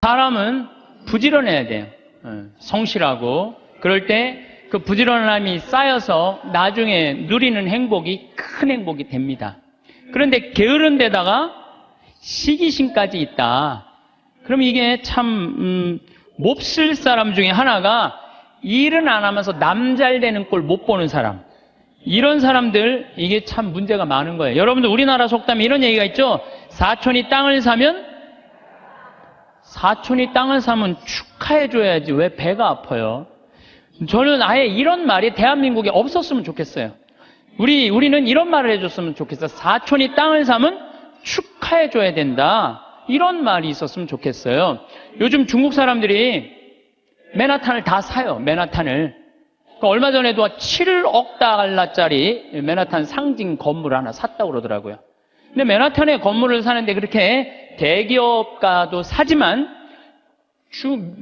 사람은 부지런해야 돼요. 성실하고. 그럴 때 그 부지런함이 쌓여서 나중에 누리는 행복이 큰 행복이 됩니다. 그런데 게으른 데다가 시기심까지 있다. 그럼 이게 참 몹쓸 사람 중에 하나가 일은 안 하면서 남 잘 되는 꼴 못 보는 사람. 이런 사람들 이게 참 문제가 많은 거예요. 여러분들 우리나라 속담에 이런 얘기가 있죠. 사촌이 땅을 사면 축하해줘야지 왜 배가 아파요? 저는 아예 이런 말이 대한민국에 없었으면 좋겠어요. 우리는 이런 말을 해줬으면 좋겠어요. 사촌이 땅을 사면 축하해줘야 된다. 이런 말이 있었으면 좋겠어요. 요즘 중국 사람들이 맨하탄을 다 사요. 맨하탄을. 그러니까 얼마 전에도 7억 달러짜리 맨하탄 상징 건물 하나 샀다고 그러더라고요. 근데 맨하탄에 건물을 사는데 그렇게 대기업가도 사지만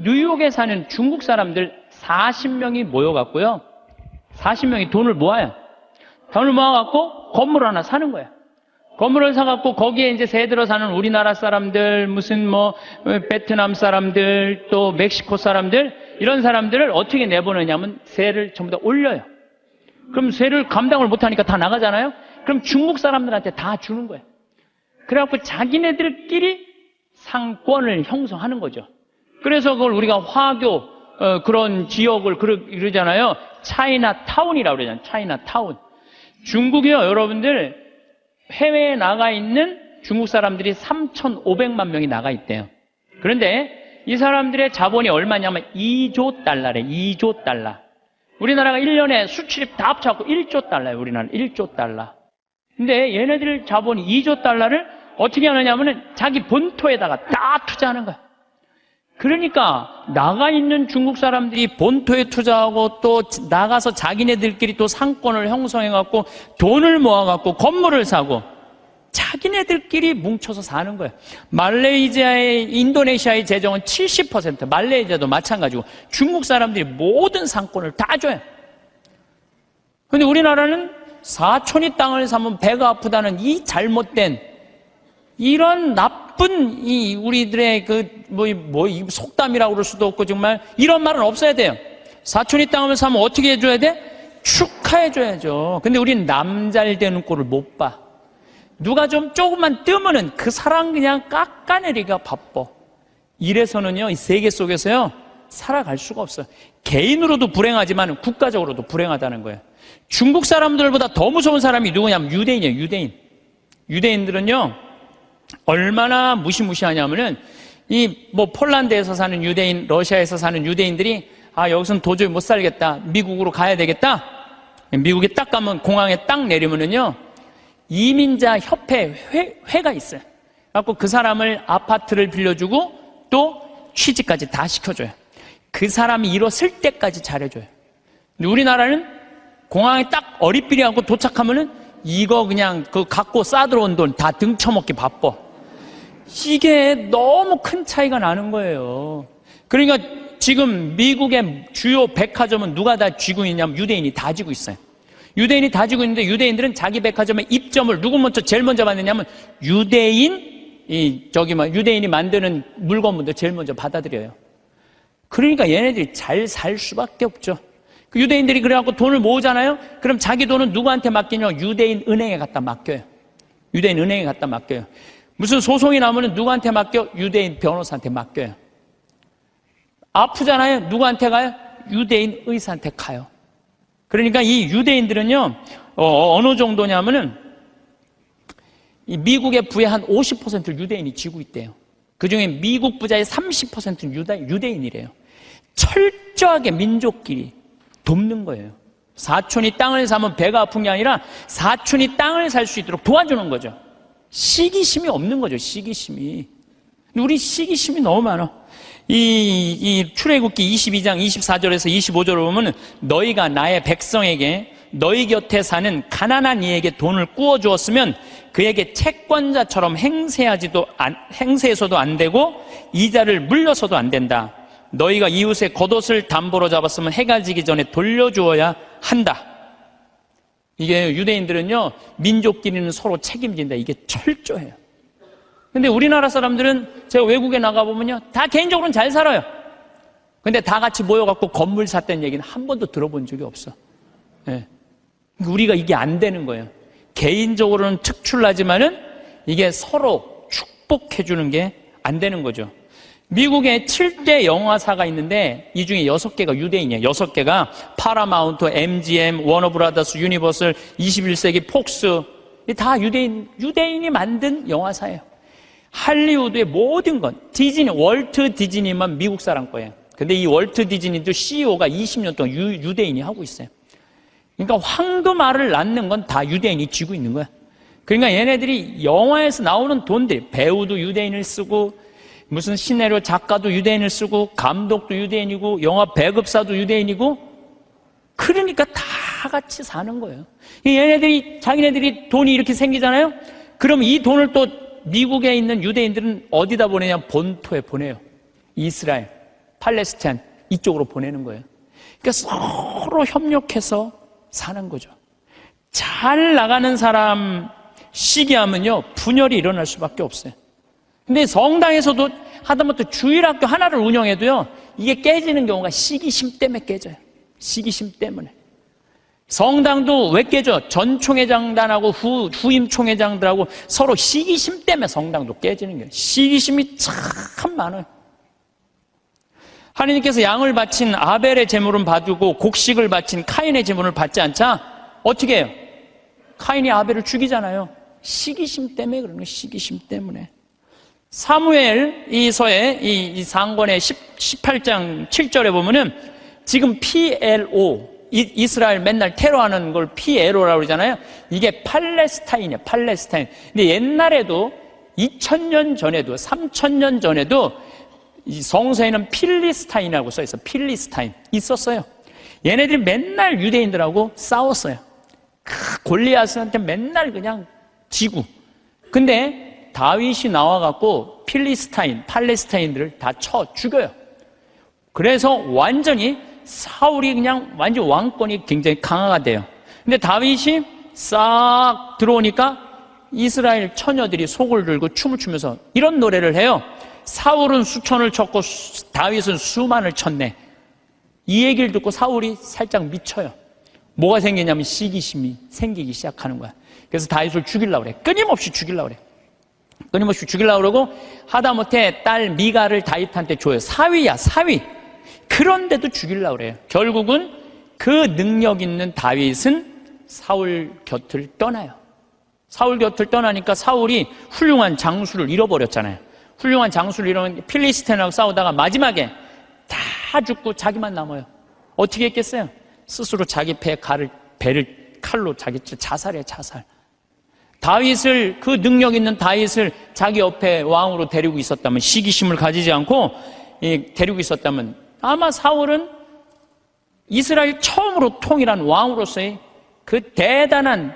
뉴욕에 사는 중국 사람들 40명이 모여갖고요. 40명이 돈을 모아요. 돈을 모아갖고 건물 하나 사는 거예요. 건물을 사갖고 거기에 이제 새 들어 사는 우리나라 사람들, 무슨 베트남 사람들, 또 멕시코 사람들, 이런 사람들을 어떻게 내보내냐면 세를 전부 다 올려요. 그럼 세를 감당을 못하니까 다 나가잖아요? 그럼 중국 사람들한테 다 주는 거예요. 그래갖고 자기네들끼리 상권을 형성하는 거죠. 그래서 그걸 우리가 화교, 그런 지역을 그러잖아요. 차이나타운이라고 그러잖아요. 차이나타운. 중국이요, 여러분들, 해외에 나가 있는 중국 사람들이 3,500만 명이 나가 있대요. 그런데 이 사람들의 자본이 얼마냐면 2조 달러래, 2조 달러. 우리나라가 1년에 수출입 다 합쳐갖고 1조 달러예요, 우리나라는. 1조 달러. 근데 얘네들 자본이 2조 달러를 어떻게 하느냐면은 자기 본토에다가 다 투자하는 거야. 그러니까 나가 있는 중국 사람들이 본토에 투자하고 또 나가서 자기네들끼리 또 상권을 형성해갖고 돈을 모아갖고 건물을 사고 자기네들끼리 뭉쳐서 사는 거예요. 말레이시아의, 인도네시아의 재정은 70%, 말레이시아도 마찬가지고 중국 사람들이 모든 상권을 다 줘요. 그런데 우리나라는 사촌이 땅을 사면 배가 아프다는 이 잘못된 이런 나쁜 이 우리들의 이 속담이라고 그럴 수도 없고 정말 이런 말은 없어야 돼요. 사촌이 땅을 사면 어떻게 해줘야 돼? 축하해줘야죠. 근데 우리는 남 잘 되는 꼴을 못 봐. 누가 좀 조금만 뜨면은 그 사람 그냥 깎아내리기가 바빠. 이래서는요, 이 세계 속에서요, 살아갈 수가 없어요. 개인으로도 불행하지만 국가적으로도 불행하다는 거예요. 중국 사람들보다 더 무서운 사람이 누구냐면 유대인이에요, 유대인. 유대인들은요, 얼마나 무시무시하냐면은 폴란드에서 사는 유대인, 러시아에서 사는 유대인들이 여기서는 도저히 못 살겠다. 미국으로 가야 되겠다. 미국에 딱 가면 공항에 딱 내리면은요, 이민자 협회 회가 있어요. 그래갖고 그 사람을 아파트를 빌려주고 또 취직까지 다 시켜줘요. 그 사람이 일었을 때까지 잘해줘요. 근데 우리나라는 공항에 딱 어리삐리하고 도착하면은 이거 그냥 갖고 싸들어온 돈 다 등쳐먹기 바빠. 이게 너무 큰 차이가 나는 거예요. 그러니까 지금 미국의 주요 백화점은 누가 다 쥐고 있냐면 유대인이 다 쥐고 있어요. 유대인이 다 쥐고 있는데 유대인들은 자기 백화점의 입점을 제일 먼저 받느냐면 유대인이 만드는 물건부터 제일 먼저 받아들여요. 그러니까 얘네들이 잘 살 수밖에 없죠. 그 유대인들이 그래갖고 돈을 모으잖아요? 그럼 자기 돈은 누구한테 맡기냐면 유대인 은행에 갖다 맡겨요. 유대인 은행에 갖다 맡겨요. 무슨 소송이 나오면 누구한테 맡겨? 유대인 변호사한테 맡겨요. 아프잖아요? 누구한테 가요? 유대인 의사한테 가요. 그러니까 이 유대인들은요, 어느 정도냐면은, 이 미국의 부의 한 50%를 유대인이 쥐고 있대요. 그 중에 미국 부자의 30%는 유대인이래요. 철저하게 민족끼리 돕는 거예요. 사촌이 땅을 사면 배가 아픈 게 아니라 사촌이 땅을 살 수 있도록 도와주는 거죠. 시기심이 없는 거죠, 시기심이. 우리 시기심이 너무 많아. 이 출애굽기 22장 24절에서 25절을 보면 너희가 나의 백성에게 너희 곁에 사는 가난한 이에게 돈을 꾸어 주었으면 그에게 채권자처럼 행세해서도 안 되고 이자를 물려서도 안 된다. 너희가 이웃의 겉옷을 담보로 잡았으면 해가 지기 전에 돌려주어야 한다. 이게 유대인들은요, 민족끼리는 서로 책임진다. 이게 철저해요. 근데 우리나라 사람들은 제가 외국에 나가보면요, 다 개인적으로는 잘 살아요. 근데 다 같이 모여갖고 건물 샀다는 얘기는 한 번도 들어본 적이 없어. 예. 우리가 이게 안 되는 거예요. 개인적으로는 특출나지만은 이게 서로 축복해주는 게 안 되는 거죠. 미국에 7대 영화사가 있는데 이 중에 6개가 유대인이에요. 6개가 파라마운트, MGM, 워너브라더스, 유니버설, 21세기 폭스, 다 유대인이 만든 영화사예요. 할리우드의 모든 건, 디즈니, 월트 디즈니만 미국 사람 거예요. 근데 이 월트 디즈니도 CEO가 20년 동안 유대인이 하고 있어요. 그러니까 황금알을 낳는 건 다 유대인이 쥐고 있는 거야. 그러니까 얘네들이 영화에서 나오는 돈들, 배우도 유대인을 쓰고, 무슨 시나리오 작가도 유대인을 쓰고, 감독도 유대인이고, 영화 배급사도 유대인이고, 그러니까 다 같이 사는 거예요. 얘네들이, 자기네들이 돈이 이렇게 생기잖아요? 그럼 이 돈을 또 미국에 있는 유대인들은 어디다 보내냐? 본토에 보내요. 이스라엘, 팔레스타인, 이쪽으로 보내는 거예요. 그러니까 서로 협력해서 사는 거죠. 잘 나가는 사람 시기하면요, 분열이 일어날 수밖에 없어요. 근데 성당에서도 하다못해 주일학교 하나를 운영해도요, 이게 깨지는 경우가 시기심 때문에 깨져요. 시기심 때문에. 성당도 왜 깨져? 전 총회장단하고 후임 총회장들하고 서로 시기심 때문에 성당도 깨지는 거예요. 시기심이 참 많아요. 하나님께서 양을 바친 아벨의 제물은 받고 곡식을 바친 카인의 제물을 받지 않자 어떻게 해요? 카인이 아벨을 죽이잖아요. 시기심 때문에 그러는 거예요. 시기심 때문에. 사무엘 이서의 이 상권의 18장 7절에 보면은 지금 PLO, 이스라엘 맨날 테러하는 걸 PLO라고 그러잖아요. 이게 팔레스타인이에요. 팔레스타인. 근데 옛날에도 2000년 전에도 3000년 전에도 이 성서에는 필리스타인이라고 써있어요. 필리스타인 있었어요. 얘네들이 맨날 유대인들하고 싸웠어요. 골리앗한테 맨날 그냥 지고. 근데 다윗이 나와갖고 필리스타인, 팔레스타인들을 다 쳐 죽여요. 그래서 완전히 사울이 그냥 완전 왕권이 굉장히 강화가 돼요. 근데 다윗이 싹 들어오니까 이스라엘 처녀들이 속을 들고 춤을 추면서 이런 노래를 해요. 사울은 수천을 쳤고 다윗은 수만을 쳤네. 이 얘기를 듣고 사울이 살짝 미쳐요. 뭐가 생기냐면 시기심이 생기기 시작하는 거야. 그래서 다윗을 죽이려고 그래. 끊임없이 죽이려고 그래. 끊임없이 죽이려고 그러고 하다못해 딸 미가를 다윗한테 줘요. 사위야, 사위. 그런데도 죽이려고 그래요. 결국은 그 능력 있는 다윗은 사울 곁을 떠나요. 사울 곁을 떠나니까 사울이 훌륭한 장수를 잃어버렸잖아요. 훌륭한 장수를 잃어버린 필리스틴하고 싸우다가 마지막에 다 죽고 자기만 남아요. 어떻게 했겠어요? 스스로 자기 배를 칼로 자기 자살이에요, 자살. 다윗을, 그 능력 있는 다윗을 자기 옆에 왕으로 데리고 있었다면, 시기심을 가지지 않고 데리고 있었다면 아마 사울은 이스라엘 처음으로 통일한 왕으로서의 그 대단한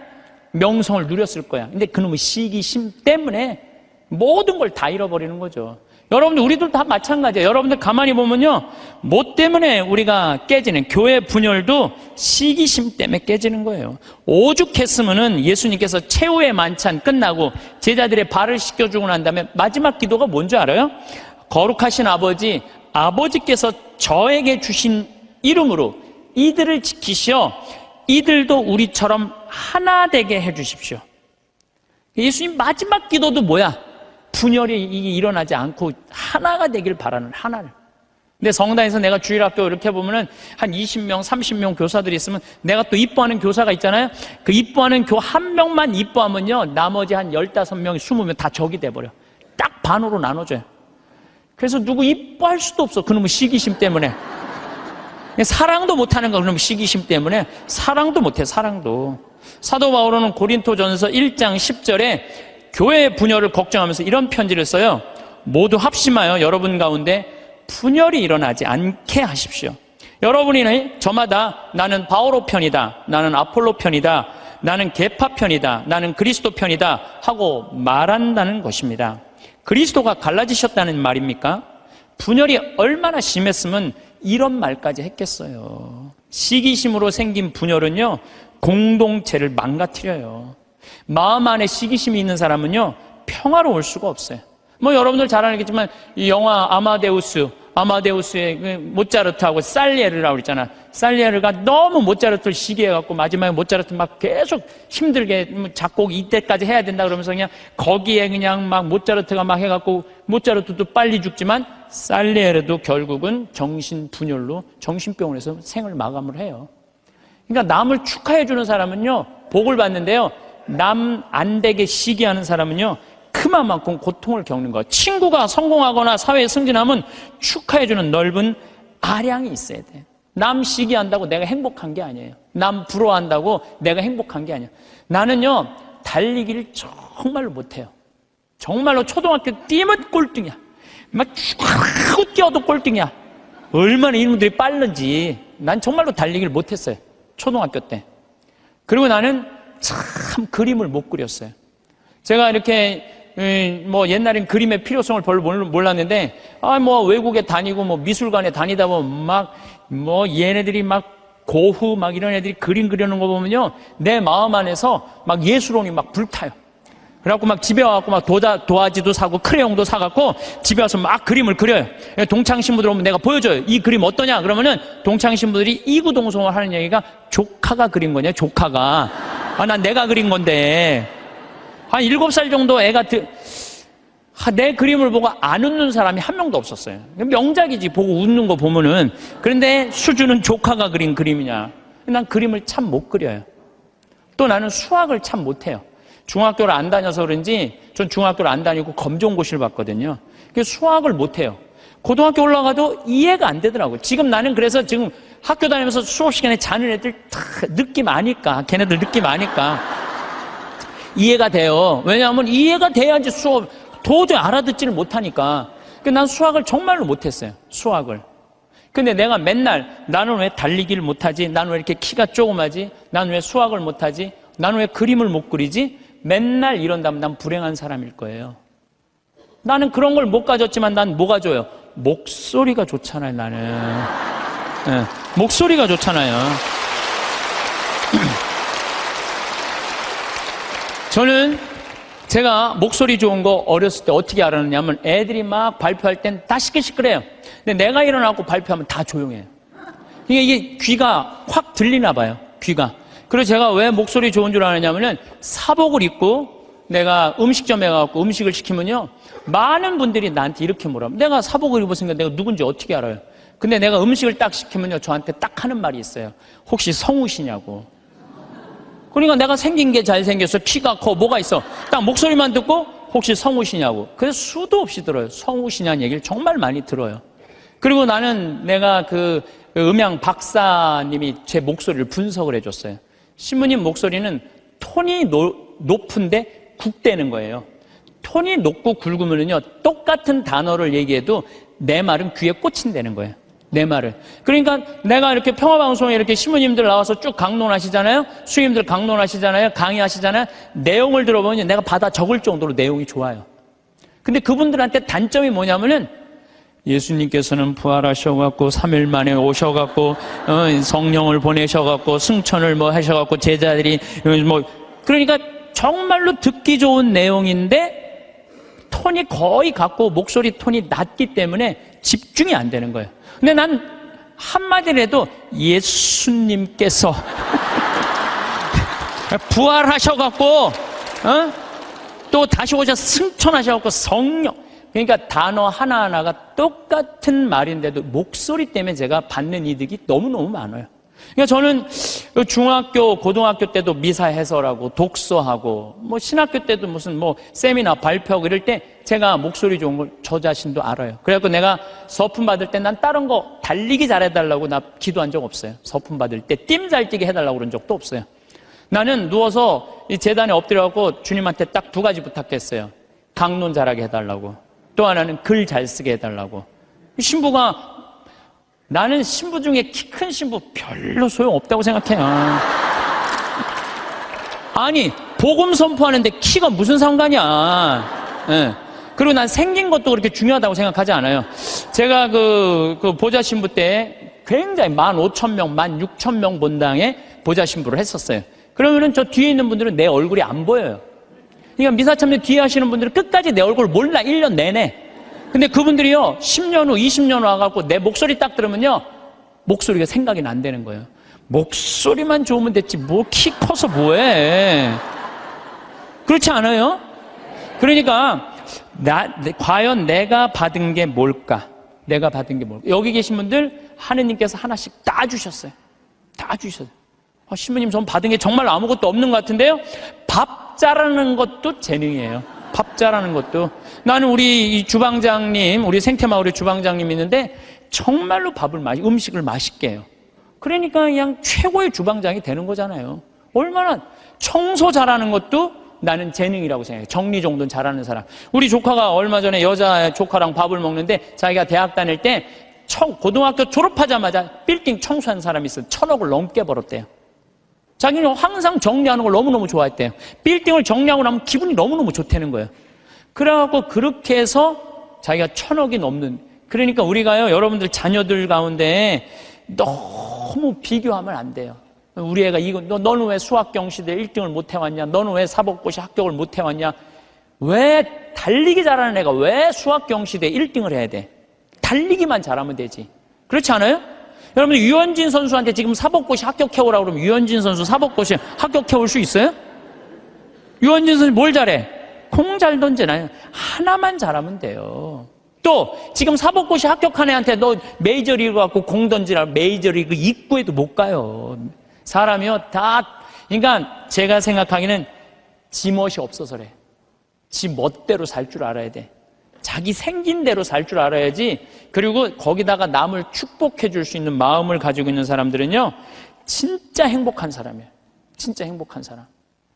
명성을 누렸을 거야. 근데 그놈의 시기심 때문에 모든 걸 다 잃어버리는 거죠. 여러분들, 우리들 다 마찬가지예요. 여러분들 가만히 보면요, 뭐 때문에 우리가 깨지는, 교회 분열도 시기심 때문에 깨지는 거예요. 오죽했으면은 예수님께서 최후의 만찬 끝나고 제자들의 발을 씻겨주고 난 다음에 마지막 기도가 뭔지 알아요? 거룩하신 아버지, 아버지께서 저에게 주신 이름으로 이들을 지키시어 이들도 우리처럼 하나 되게 해주십시오. 예수님 마지막 기도도 뭐야? 분열이 일어나지 않고 하나가 되길 바라는, 하나를. 근데 성당에서 내가 주일학교 이렇게 보면은 한 20명, 30명 교사들이 있으면 내가 또 이뻐하는 교사가 있잖아요. 그 이뻐하는 교 한 명만 이뻐하면요, 나머지 한 15명, 20명 다 적이 돼버려. 딱 반으로 나눠져요. 그래서 누구 이뻐할 수도 없어. 그놈의 시기심 때문에. 사랑도 못하는 거, 그놈의 시기심 때문에. 사랑도 못해, 사랑도. 사도 바울은 고린토전서 1장 10절에 교회의 분열을 걱정하면서 이런 편지를 써요. 모두 합심하여 여러분 가운데 분열이 일어나지 않게 하십시오. 여러분이 저마다 나는 바오로 편이다, 나는 아폴로 편이다, 나는 계파 편이다, 나는 그리스도 편이다 하고 말한다는 것입니다. 그리스도가 갈라지셨다는 말입니까? 분열이 얼마나 심했으면 이런 말까지 했겠어요. 시기심으로 생긴 분열은요, 공동체를 망가뜨려요. 마음 안에 시기심이 있는 사람은요, 평화로울 수가 없어요. 뭐 여러분들 잘 알겠지만 이 영화 아마데우스의 그 모차르트하고 살리에르라고 그랬잖아. 살리에르가 너무 모차르트를 시기해갖고 마지막에 모차르트 막 계속 힘들게 작곡 이때까지 해야 된다 그러면서 그냥 거기에 그냥 막 모차르트가 막 해갖고 모차르트도 빨리 죽지만 살리에르도 결국은 정신분열로 정신병원에서 생을 마감을 해요. 그러니까 남을 축하해주는 사람은요 복을 받는데요, 남 안 되게 시기하는 사람은요 그만큼 고통을 겪는 거예요. 친구가 성공하거나 사회에 승진하면 축하해주는 넓은 아량이 있어야 돼. 남 시기한다고 내가 행복한 게 아니에요. 남 부러워한다고 내가 행복한 게 아니에요. 나는요 달리기를 정말로 못해요. 정말로 초등학교 뛰면 꼴등이야. 막 쭉 뛰어도 꼴등이야. 얼마나 이놈들이 빠른지. 난 정말로 달리기를 못했어요, 초등학교 때. 그리고 나는 참 그림을 못 그렸어요. 제가 이렇게 뭐 옛날엔 그림의 필요성을 별로 몰랐는데 뭐 외국에 다니고 뭐 미술관에 다니다 보면 뭐 얘네들이 막 고흐 막 이런 애들이 그림 그리는 거 보면요 내 마음 안에서 막 예술혼이 막 불타요. 그래갖고 막 집에 와갖고 막 도화지도 사고 크레용도 사갖고 집에 와서 막 그림을 그려요. 동창 신부들 오면 내가 보여줘요. 이 그림 어떠냐? 그러면은 동창 신부들이 이구동성을 하는 얘기가 조카가 그린 거냐, 조카가. 난 내가 그린 건데. 한 7살 정도 애가 내 그림을 보고 안 웃는 사람이 한 명도 없었어요. 명작이지, 보고 웃는 거 보면은. 그런데 수준은 조카가 그린 그림이냐. 난 그림을 참 못 그려요. 또 나는 수학을 참 못해요. 중학교를 안 다녀서 그런지 전 중학교를 안 다니고 검정고시를 봤거든요. 그래서 수학을 못해요. 고등학교 올라가도 이해가 안 되더라고요. 지금 나는 그래서 지금 학교 다니면서 수업 시간에 자는 애들 다 느낌 아니까, 걔네들 느낌 아니까 이해가 돼요. 왜냐하면 이해가 돼야지 수업 도저히 알아듣지를 못하니까. 난 수학을 정말로 못했어요, 수학을. 근데 내가 맨날 나는 왜 달리기를 못하지? 나는 왜 이렇게 키가 조그마지? 나는 왜 수학을 못하지? 나는 왜 그림을 못 그리지? 맨날 이런다면 난 불행한 사람일 거예요. 나는 그런 걸 못 가졌지만 난 뭐가 좋아요? 목소리가 좋잖아요, 나는. 네, 목소리가 좋잖아요. 저는 제가 목소리 좋은 거 어렸을 때 어떻게 알았느냐면 애들이 막 발표할 땐 다 시끌시끌해요. 근데 내가 일어나고 발표하면 다 조용해요. 이게 귀가 확 들리나 봐요, 귀가. 그래서 제가 왜 목소리 좋은 줄 아느냐면은 사복을 입고 내가 음식점에 가서 음식을 시키면요 많은 분들이 나한테 이렇게 물어요. 내가 사복을 입었으니까 내가 누군지 어떻게 알아요? 근데 내가 음식을 딱 시키면요 저한테 딱 하는 말이 있어요. 혹시 성우시냐고. 그러니까 내가 생긴 게 잘생겨서 키가 커 뭐가 있어. 딱 목소리만 듣고 혹시 성우시냐고. 그래서 수도 없이 들어요. 성우시냐는 얘기를 정말 많이 들어요. 그리고 나는 내가 그 음향 박사님이 제 목소리를 분석을 해줬어요. 신부님 목소리는 톤이 높은데 굵대는 거예요. 톤이 높고 굵으면요 똑같은 단어를 얘기해도 내 말은 귀에 꽂힌다는 거예요. 내 말을. 그러니까 내가 이렇게 평화방송에 이렇게 신부님들 나와서 쭉 강론하시잖아요. 수임들 강론하시잖아요. 강의하시잖아요. 내용을 들어보면 내가 받아 적을 정도로 내용이 좋아요. 근데 그분들한테 단점이 뭐냐면은 예수님께서는 부활하셔갖고 3일 만에 오셔갖고 성령을 보내셔갖고 승천을 뭐 하셔갖고 제자들이 뭐 그러니까 정말로 듣기 좋은 내용인데 톤이 거의 같고 목소리 톤이 낮기 때문에 집중이 안 되는 거예요. 근데 난 한마디라도 예수님께서 부활하셔갖고 또 다시 오셔 승천하셔갖고 성령, 그러니까 단어 하나하나가 똑같은 말인데도 목소리 때문에 제가 받는 이득이 너무너무 많아요. 그러니까 저는 중학교, 고등학교 때도 미사 해설하고 독서하고 뭐 신학교 때도 무슨 뭐 세미나 발표하고 이럴 때 제가 목소리 좋은 걸 저 자신도 알아요. 그래갖고 내가 서품 받을 때 난 다른 거 달리기 잘해달라고 나 기도한 적 없어요. 서품 받을 때 뜀 잘 뛰게 해달라고 그런 적도 없어요. 나는 누워서 이 재단에 엎드려갖고 주님한테 딱 2가지 부탁했어요. 강론 잘하게 해달라고. 또 하나는 글 잘 쓰게 해달라고. 신부가 나는 신부 중에 키 큰 신부 별로 소용없다고 생각해요. 아니 복음 선포하는데 키가 무슨 상관이야. 네. 그리고 난 생긴 것도 그렇게 중요하다고 생각하지 않아요. 제가 그 보좌 신부 때 굉장히 15,000명, 16,000명 본당에 보좌 신부를 했었어요. 그러면은 저 뒤에 있는 분들은 내 얼굴이 안 보여요. 그러니까 미사참여 뒤에 하시는 분들은 끝까지 내 얼굴 몰라, 1년 내내. 근데 그분들이요, 10년 후, 20년 후 와갖고 내 목소리 딱 들으면요, 목소리가 생각이 안 되는 거예요. 목소리만 좋으면 됐지, 뭐 키 커서 뭐해. 그렇지 않아요? 그러니까, 과연 내가 받은 게 뭘까? 내가 받은 게 뭘까? 여기 계신 분들, 하느님께서 하나씩 다 주셨어요. 다 주셨어요. 신부님, 전 받은 게 정말 아무것도 없는 것 같은데요? 밥 잘하는 것도 재능이에요. 밥 잘하는 것도. 나는 우리 이 주방장님, 우리 생태마을의 주방장님 있는데, 정말로 음식을 맛있게 해요. 그러니까 그냥 최고의 주방장이 되는 거잖아요. 얼마나 청소 잘하는 것도 나는 재능이라고 생각해요. 정리정돈 잘하는 사람. 우리 조카가 얼마 전에 여자 조카랑 밥을 먹는데 자기가 대학 다닐 때 고등학교 졸업하자마자 빌딩 청소한 사람이 있어요. 1,000억을 넘게 벌었대요. 자기는 항상 정리하는 걸 너무너무 좋아했대요. 빌딩을 정리하고 나면 기분이 너무너무 좋다는 거예요. 그래갖고 그렇게 해서 자기가 1,000억이 넘는. 그러니까 우리가요, 여러분들 자녀들 가운데 너무 비교하면 안 돼요. 우리 애가 너는 왜 수학경시대 1등을 못 해왔냐? 너는 왜 사법고시 합격을 못 해왔냐? 왜 달리기 잘하는 애가 왜 수학경시대 1등을 해야 돼? 달리기만 잘하면 되지. 그렇지 않아요? 여러분, 유현진 선수한테 지금 사법고시 합격해오라고 그러면 유현진 선수 사법고시 합격해올 수 있어요? 유현진 선수 뭘 잘해? 공 잘 던지나요? 하나만 잘하면 돼요. 또 지금 사법고시 합격한 애한테 너 메이저리그 갖고 공 던지라, 메이저리그 입구에도 못 가요. 사람이요, 그러니까 제가 생각하기는 지 멋이 없어서 그래. 지 멋대로 살 줄 알아야 돼. 자기 생긴 대로 살 줄 알아야지. 그리고 거기다가 남을 축복해 줄 수 있는 마음을 가지고 있는 사람들은요, 진짜 행복한 사람이에요. 진짜 행복한 사람.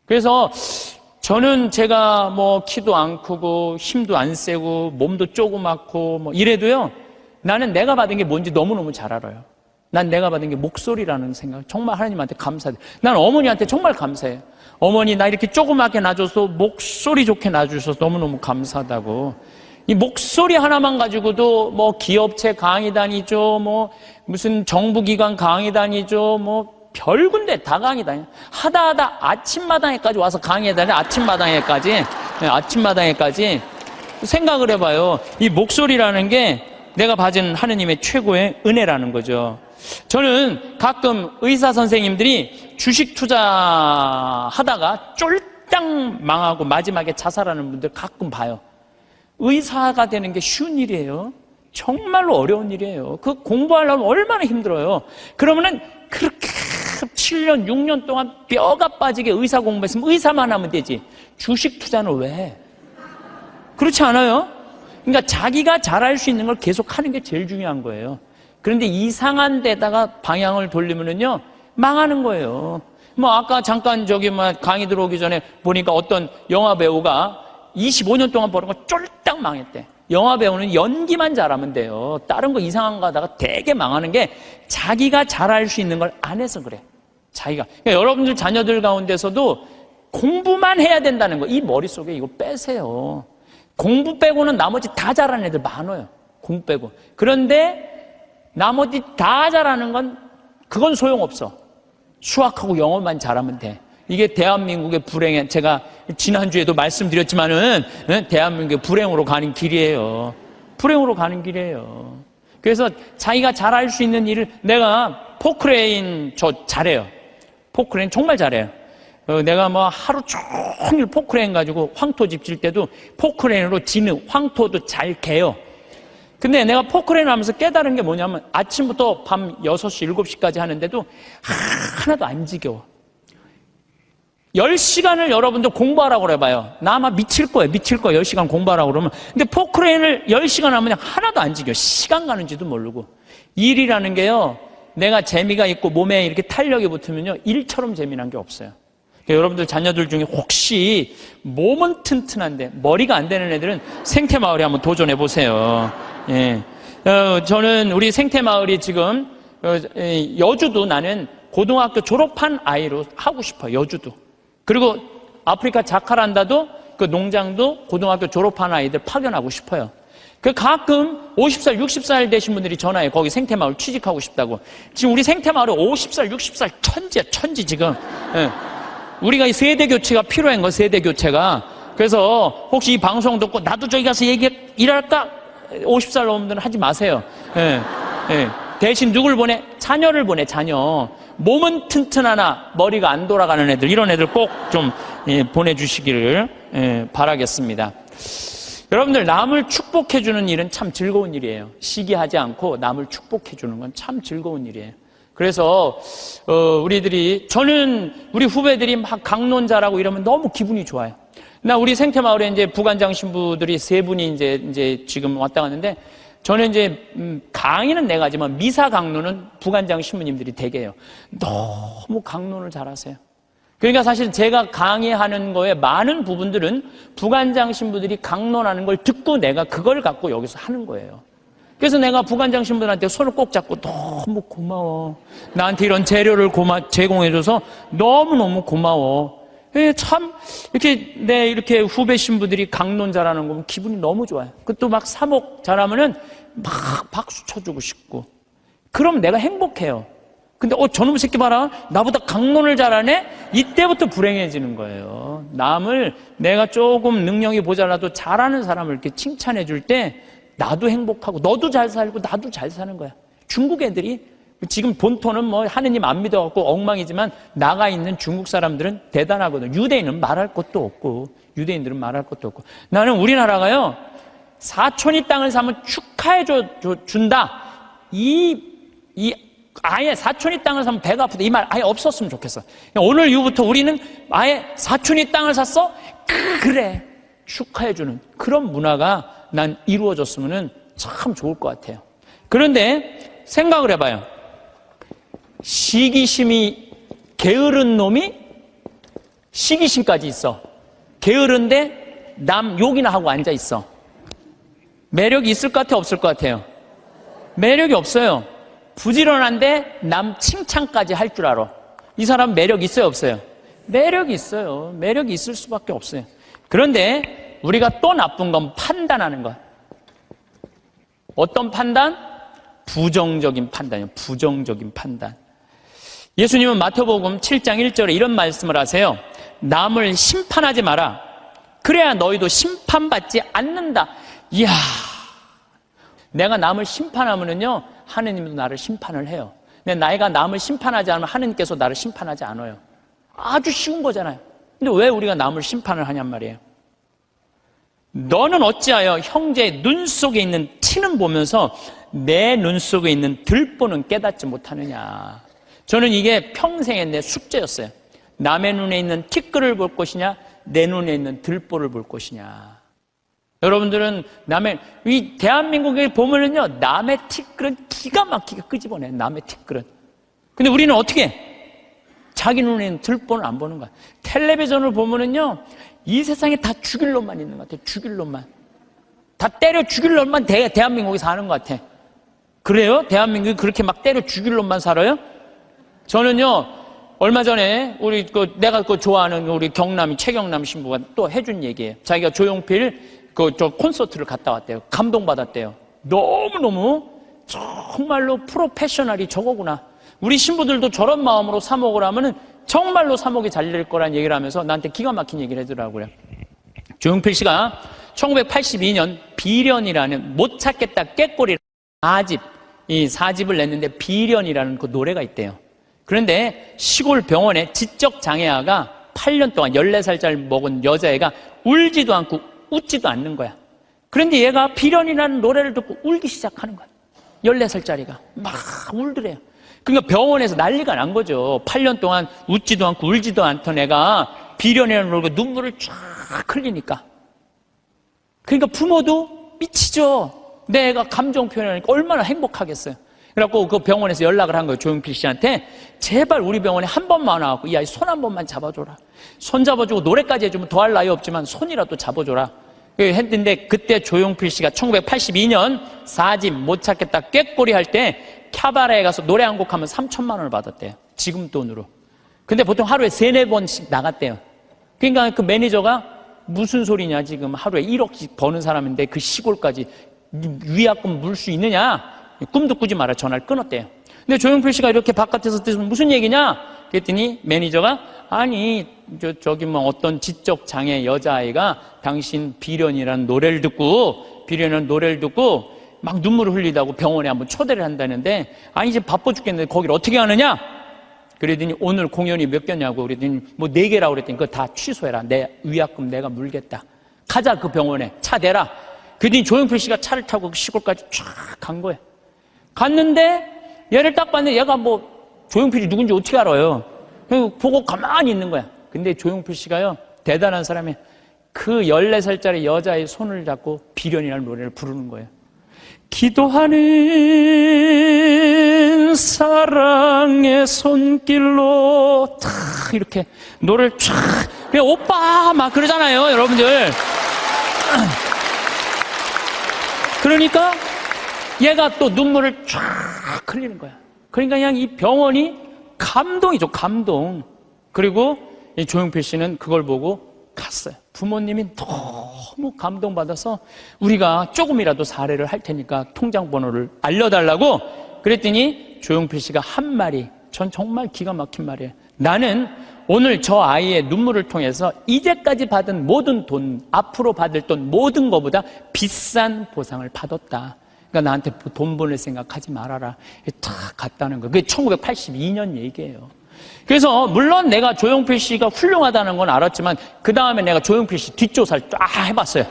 그래서 저는 제가 뭐 키도 안 크고 힘도 안 세고 몸도 조그맣고 뭐 이래도요, 나는 내가 받은 게 뭔지 너무너무 잘 알아요. 난 내가 받은 게 목소리라는 생각, 정말 하나님한테 감사해요. 난 어머니한테 정말 감사해요. 어머니, 나 이렇게 조그맣게 낳아줘서 목소리 좋게 낳아주셔서 너무너무 감사하다고. 이 목소리 하나만 가지고도 뭐 기업체 강의 다니죠, 뭐 무슨 정부기관 강의 다니죠, 뭐 별군데 다 강의 다녀. 하다 아침마당에까지 와서 강의해 다녀. 아침마당에까지 생각을 해봐요. 이 목소리라는 게 내가 받은 하느님의 최고의 은혜라는 거죠. 저는 가끔 의사 선생님들이 주식 투자하다가 쫄딱 망하고 마지막에 자살하는 분들 가끔 봐요. 의사가 되는 게 쉬운 일이에요. 정말로 어려운 일이에요. 그 공부하려면 얼마나 힘들어요. 그러면은 그렇게 7년, 6년 동안 뼈가 빠지게 의사 공부했으면 의사만 하면 되지. 주식 투자는 왜? 그렇지 않아요? 그러니까 자기가 잘할 수 있는 걸 계속 하는 게 제일 중요한 거예요. 그런데 이상한 데다가 방향을 돌리면은요, 망하는 거예요. 뭐 아까 잠깐 강의 들어오기 전에 보니까 어떤 영화 배우가 25년 동안 버는 거 쫄딱 망했대. 영화 배우는 연기만 잘하면 돼요. 다른 거 이상한 거 하다가 되게 망하는 게 자기가 잘할 수 있는 걸 안 해서 그래. 자기가. 그러니까 여러분들 자녀들 가운데서도 공부만 해야 된다는 거, 이 머릿속에 이거 빼세요. 공부 빼고는 나머지 다 잘하는 애들 많아요. 공부 빼고. 그런데 나머지 다 잘하는 건 그건 소용없어. 수학하고 영어만 잘하면 돼. 이게 대한민국의 불행에, 제가 지난주에도 말씀드렸지만은 대한민국의 불행으로 가는 길이에요. 불행으로 가는 길이에요. 그래서 자기가 잘할 수 있는 일을, 내가 포크레인 저 잘해요. 포크레인 정말 잘해요. 내가 뭐 하루 종일 포크레인 가지고 황토 집 질 때도 포크레인으로 지는 황토도 잘 개요. 근데 내가 포크레인 하면서 깨달은 게 뭐냐면 아침부터 밤 6시, 7시까지 하는데도 하나도 안 지겨워. 10시간을 여러분들 공부하라고 그래봐요. 나 아마 미칠 거예요. 10시간 공부하라고 그러면. 근데 포크레인을 10시간 하면 그냥 하나도 안 지겨워. 시간 가는지도 모르고. 일이라는 게요, 내가 재미가 있고 몸에 이렇게 탄력이 붙으면요, 일처럼 재미난 게 없어요. 그러니까 여러분들 자녀들 중에 혹시 몸은 튼튼한데 머리가 안 되는 애들은 생태마을에 한번 도전해 보세요. 예. 저는 우리 생태마을이 지금 여주도 나는 고등학교 졸업한 아이로 하고 싶어요. 여주도. 그리고 아프리카 자카란다도 그 농장도 고등학교 졸업한 아이들 파견하고 싶어요. 그 가끔 50살, 60살 되신 분들이 전화해. 거기 생태마을 취직하고 싶다고. 지금 우리 생태마을에 50살, 60살 천지 지금. 예. 우리가 이 세대 교체가 필요한 거, 세대 교체가. 그래서 혹시 이 방송 듣고 나도 저기 가서 일할까? 50살 넘은 분들은 하지 마세요. 예, 예. 대신 누굴 보내? 자녀를 보내, 자녀. 몸은 튼튼하나 머리가 안 돌아가는 애들, 이런 애들 꼭 좀 보내주시기를 바라겠습니다. 여러분들, 남을 축복해주는 일은 참 즐거운 일이에요. 시기하지 않고 남을 축복해주는 건 참 즐거운 일이에요. 그래서 저는 우리 후배들이 막 강론자라고 이러면 너무 기분이 좋아요. 나 우리 생태마을에 이제 부관장 신부들이 3분이 이제 지금 왔다 갔는데, 저는 이제 강의는 내가 하지만 미사 강론은 부관장 신부님들이 되게 해요. 너무 강론을 잘하세요. 그러니까 사실 제가 강의하는 거에 많은 부분들은 부관장 신부들이 강론하는 걸 듣고 내가 그걸 갖고 여기서 하는 거예요. 그래서 내가 부관장 신부들한테 손을 꼭 잡고 너무 고마워. 나한테 이런 재료를 제공해줘서 너무너무 고마워. 참, 이렇게 후배 신부들이 강론 잘하는 거 보면 기분이 너무 좋아요. 그것도 막 사목 잘하면은 막 박수 쳐주고 싶고. 그럼 내가 행복해요. 근데, 저놈의 새끼 봐라. 나보다 강론을 잘하네? 이때부터 불행해지는 거예요. 남을 내가 조금 능력이 모자라도 잘하는 사람을 이렇게 칭찬해 줄 때 나도 행복하고 너도 잘 살고 나도 잘 사는 거야. 중국 애들이 지금 본토는 뭐 하느님 안 믿어갖고 엉망이지만 나가 있는 중국 사람들은 대단하거든. 유대인은 말할 것도 없고, 유대인들은 말할 것도 없고. 나는 우리나라가요, 사촌이 땅을 사면 축하해 준다. 아예 사촌이 땅을 사면 배가 아프다. 이 말 아예 없었으면 좋겠어. 오늘 이후부터 우리는 아예 사촌이 땅을 샀어? 그래. 축하해주는 그런 문화가 난 이루어졌으면 참 좋을 것 같아요. 그런데 생각을 해봐요. 시기심이 게으른 놈이 시기심까지 있어. 게으른데 남 욕이나 하고 앉아 있어. 매력이 있을 것 같아, 없을 것 같아요? 매력이 없어요. 부지런한데 남 칭찬까지 할 줄 알아. 이 사람 매력 있어요, 없어요? 매력이 있어요. 매력이 있을 수밖에 없어요. 그런데 우리가 또 나쁜 건 판단하는 것. 어떤 판단? 부정적인 판단이요. 부정적인 판단. 예수님은 마태복음 7장 1절에 이런 말씀을 하세요. 남을 심판하지 마라. 그래야 너희도 심판받지 않는다. 이야, 내가 남을 심판하면은요, 하느님도 나를 심판을 해요. 근데 나이가 남을 심판하지 않으면 하느님께서 나를 심판하지 않아요. 아주 쉬운 거잖아요. 근데 왜 우리가 남을 심판을 하냔 말이에요. 너는 어찌하여 형제의 눈 속에 있는 티는 보면서 내 눈 속에 있는 들보는 깨닫지 못하느냐. 저는 이게 평생의 내 숙제였어요. 남의 눈에 있는 티끌을 볼 것이냐, 내 눈에 있는 들보를 볼 것이냐. 여러분들은 이 대한민국에 보면은요, 남의 티끌은 기가 막히게 끄집어내. 남의 티끌은. 근데 우리는 어떻게 해? 자기 눈에 있는 들보는 안 보는 거야. 텔레비전을 보면은요, 이 세상에 다 죽일 놈만 있는 것 같아. 죽일 놈만. 다 때려 죽일 놈만 대한민국에 사는 것 같아. 그래요? 대한민국이 그렇게 막 때려 죽일 놈만 살아요? 저는요, 얼마 전에 내가 좋아하는 우리 최경남 신부가 또 해준 얘기예요. 자기가 조용필 콘서트를 갔다 왔대요. 감동받았대요. 너무너무 정말로 프로페셔널이 저거구나. 우리 신부들도 저런 마음으로 사목을 하면은 정말로 사목이 잘 될 거란 얘기를 하면서 나한테 기가 막힌 얘기를 해주더라고요. 조용필 씨가 1982년 비련이라는 못 찾겠다 깨꼬리 4집을 냈는데 비련이라는 그 노래가 있대요. 그런데 시골 병원에 지적 장애아가 8년 동안 14살짜리 먹은 여자애가 울지도 않고 웃지도 않는 거야. 그런데 얘가 비련이라는 노래를 듣고 울기 시작하는 거야. 14살짜리가 막 울더래요. 그러니까 병원에서 난리가 난 거죠. 8년 동안 웃지도 않고 울지도 않던 애가 비련이라는 노래가 눈물을 쫙 흘리니까. 그러니까 부모도 미치죠. 내 애가 감정 표현하니까 얼마나 행복하겠어요. 그래갖고 그 병원에서 연락을 한 거예요. 조용필 씨한테. 제발 우리 병원에 한 번만 와갖고 이 아이 손 한 번만 잡아줘라. 손 잡아주고 노래까지 해주면 더할 나위 없지만 손이라도 잡아줘라. 했는데 그때 조용필 씨가 1982년 4집 못 찾겠다 꾀꼬리 할 때 캬바레에 가서 노래 한 곡 하면 3천만 원을 받았대요. 지금 돈으로. 근데 보통 하루에 3-4번씩 나갔대요. 그러니까 그 매니저가 무슨 소리냐, 지금 하루에 1억씩 버는 사람인데 그 시골까지 위약금 물 수 있느냐? 꿈도 꾸지 마라. 전화를 끊었대요. 근데 조용필 씨가 이렇게 바깥에서 듣으면 무슨 얘기냐? 그랬더니 매니저가 아니 저기 뭐 어떤 지적 장애 여자아이가 당신 비련이라는 노래를 듣고 막 눈물을 흘리다고 병원에 한번 초대를 한다는데 아니 이제 바빠 죽겠는데 거기를 어떻게 가느냐? 그랬더니 오늘 공연이 몇 개냐고 그랬더니 뭐 4개라고 그랬더니 그거 다 취소해라. 내 위약금 내가 물겠다. 가자 그 병원에 차 대라. 그랬더니 조용필 씨가 차를 타고 그 시골까지 쫙 간 거예요. 갔는데 얘를 딱 봤는데 얘가 뭐 조용필이 누군지 어떻게 알아요? 보고 가만히 있는 거야. 근데 조용필 씨가요 대단한 사람이 그 14살짜리 여자의 손을 잡고 비련이라는 노래를 부르는 거예요. 기도하는 사랑의 손길로 탁 이렇게 노래를 쫙 그냥 오빠 막 그러잖아요 여러분들. 그러니까 얘가 또 눈물을 쫙 흘리는 거야. 그러니까 그냥 이 병원이 감동이죠 감동. 그리고 이 조용필 씨는 그걸 보고 갔어요. 부모님이 너무 감동받아서 우리가 조금이라도 사례를 할 테니까 통장 번호를 알려달라고 그랬더니 조용필 씨가 한 말이 전 정말 기가 막힌 말이에요. 나는 오늘 저 아이의 눈물을 통해서 이제까지 받은 모든 돈, 앞으로 받을 돈 모든 것보다 비싼 보상을 받았다. 그러니까 나한테 돈 보낼 생각하지 말아라. 탁 갔다는 거예요. 그게 1982년 얘기예요. 그래서 물론 내가 조용필 씨가 훌륭하다는 건 알았지만 그 다음에 내가 조용필 씨 뒷조사를 쫙 해봤어요.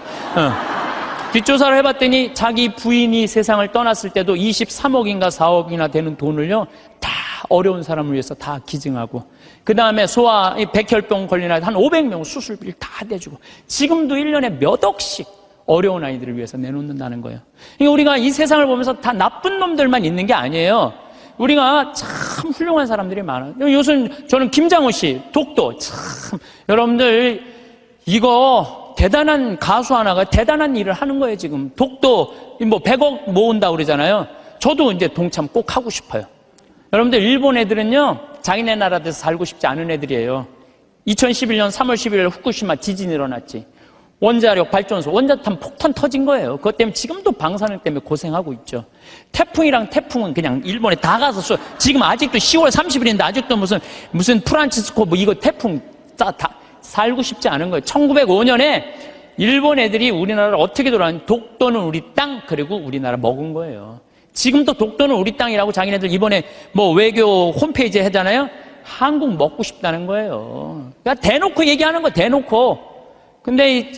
뒷조사를 해봤더니 자기 부인이 세상을 떠났을 때도 23억인가 4억이나 되는 돈을요 다 어려운 사람을 위해서 다 기증하고 그 다음에 소아 백혈병 걸린 아이 한 500명 수술비를 다 대주고 지금도 1년에 몇 억씩 어려운 아이들을 위해서 내놓는다는 거예요. 그러니까 우리가 이 세상을 보면서 다 나쁜 놈들만 있는 게 아니에요. 우리가 참 훌륭한 사람들이 많아요. 요즘 저는 김장호 씨, 독도 참 여러분들 이거 대단한 가수 하나가 대단한 일을 하는 거예요. 지금 독도 뭐 100억 모은다 그러잖아요. 저도 이제 동참 꼭 하고 싶어요. 여러분들 일본 애들은요 자기네 나라에서 살고 싶지 않은 애들이에요. 2011년 3월 11일 후쿠시마 지진이 일어났지. 원자력 발전소, 원자탄 폭탄 터진 거예요. 그것 때문에 지금도 방사능 때문에 고생하고 있죠. 태풍은 그냥 일본에 다 가서 지금 아직도 10월 30일인데 아직도 무슨 프란치스코 뭐 이거 태풍 다 살고 싶지 않은 거예요. 1905년에 일본 애들이 우리나라를 어떻게 돌아왔는지 독도는 우리 땅 그리고 우리나라 먹은 거예요. 지금도 독도는 우리 땅이라고 자기네들 이번에 뭐 외교 홈페이지에 하잖아요. 한국 먹고 싶다는 거예요. 그러니까 대놓고 얘기하는 거 대놓고. 근데 이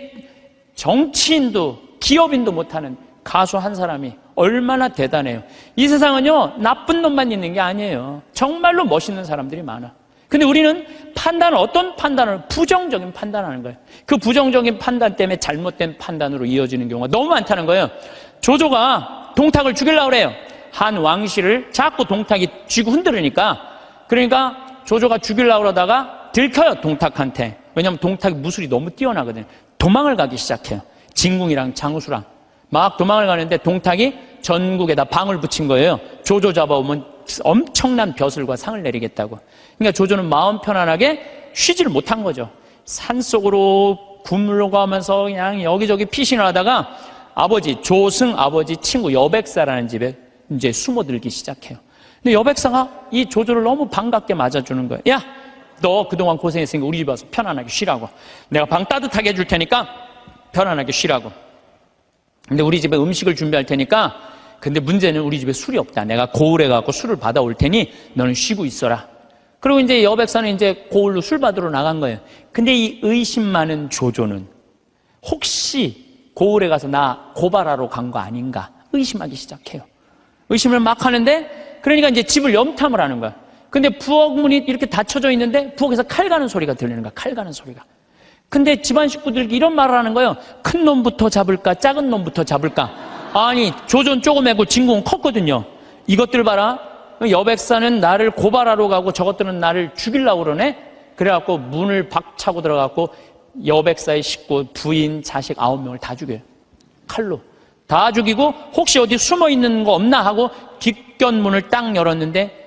정치인도 기업인도 못하는 가수 한 사람이 얼마나 대단해요. 이 세상은요 나쁜 놈만 있는 게 아니에요. 정말로 멋있는 사람들이 많아. 근데 우리는 어떤 판단을 부정적인 판단하는 거예요. 그 부정적인 판단 때문에 잘못된 판단으로 이어지는 경우가 너무 많다는 거예요. 조조가 동탁을 죽이려고 그래요. 한 왕실을 자꾸 동탁이 쥐고 흔들으니까 그러니까 조조가 죽이려고 그러다가 들켜요 동탁한테. 왜냐하면 동탁이 무술이 너무 뛰어나거든요. 도망을 가기 시작해요. 진궁이랑 장우수랑 막 도망을 가는데 동탁이 전국에다 방을 붙인 거예요. 조조 잡아오면 엄청난 벼슬과 상을 내리겠다고. 그러니까 조조는 마음 편안하게 쉬지를 못한 거죠. 산속으로 굶으려가면서 그냥 여기저기 피신을 하다가 조승 아버지 친구 여백사라는 집에 이제 숨어들기 시작해요. 근데 여백사가 이 조조를 너무 반갑게 맞아주는 거예요. 야, 너 그동안 고생했으니까 우리 집 와서 편안하게 쉬라고. 내가 방 따뜻하게 해줄 테니까 편안하게 쉬라고. 근데 우리 집에 음식을 준비할 테니까 근데 문제는 우리 집에 술이 없다. 내가 고을에 가고 술을 받아올 테니 너는 쉬고 있어라. 그리고 이제 여백사는 이제 고을로 술 받으러 나간 거예요. 근데 이 의심 많은 조조는 혹시 고을에 가서 나 고발하러 간 거 아닌가 의심하기 시작해요. 의심을 막 하는데 그러니까 이제 집을 염탐을 하는 거야. 근데 부엌문이 이렇게 닫혀져 있는데 부엌에서 칼 가는 소리가 들리는 거야. 칼 가는 소리가. 근데 집안 식구들이 이런 말을 하는 거예요. 큰 놈부터 잡을까 작은 놈부터 잡을까. 아니 조조는 조그매고 진궁은 컸거든요. 이것들 봐라. 여백사는 나를 고발하러 가고 저것들은 나를 죽이려고 그러네. 그래갖고 문을 박차고 들어가고 여백사의 식구 부인 자식 9명을 다 죽여요. 칼로 다 죽이고 혹시 어디 숨어있는 거 없나 하고 뒷곁문을 딱 열었는데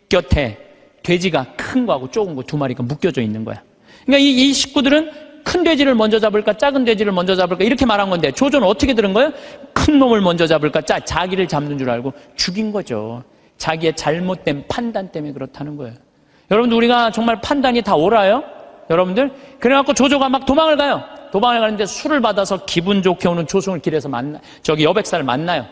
곁에 돼지가 큰 거하고 작은 거 2마리가 묶여져 있는 거야. 그러니까 이 식구들은 큰 돼지를 먼저 잡을까 작은 돼지를 먼저 잡을까 이렇게 말한 건데 조조는 어떻게 들은 거예요? 큰 놈을 먼저 잡을까 자기를 잡는 줄 알고 죽인 거죠. 자기의 잘못된 판단 때문에 그렇다는 거예요. 여러분들 우리가 정말 판단이 다 옳아요? 여러분들? 그래갖고 조조가 막 도망을 가요. 도망을 가는데 술을 받아서 기분 좋게 오는 조승을 길에서 여백사를 만나요.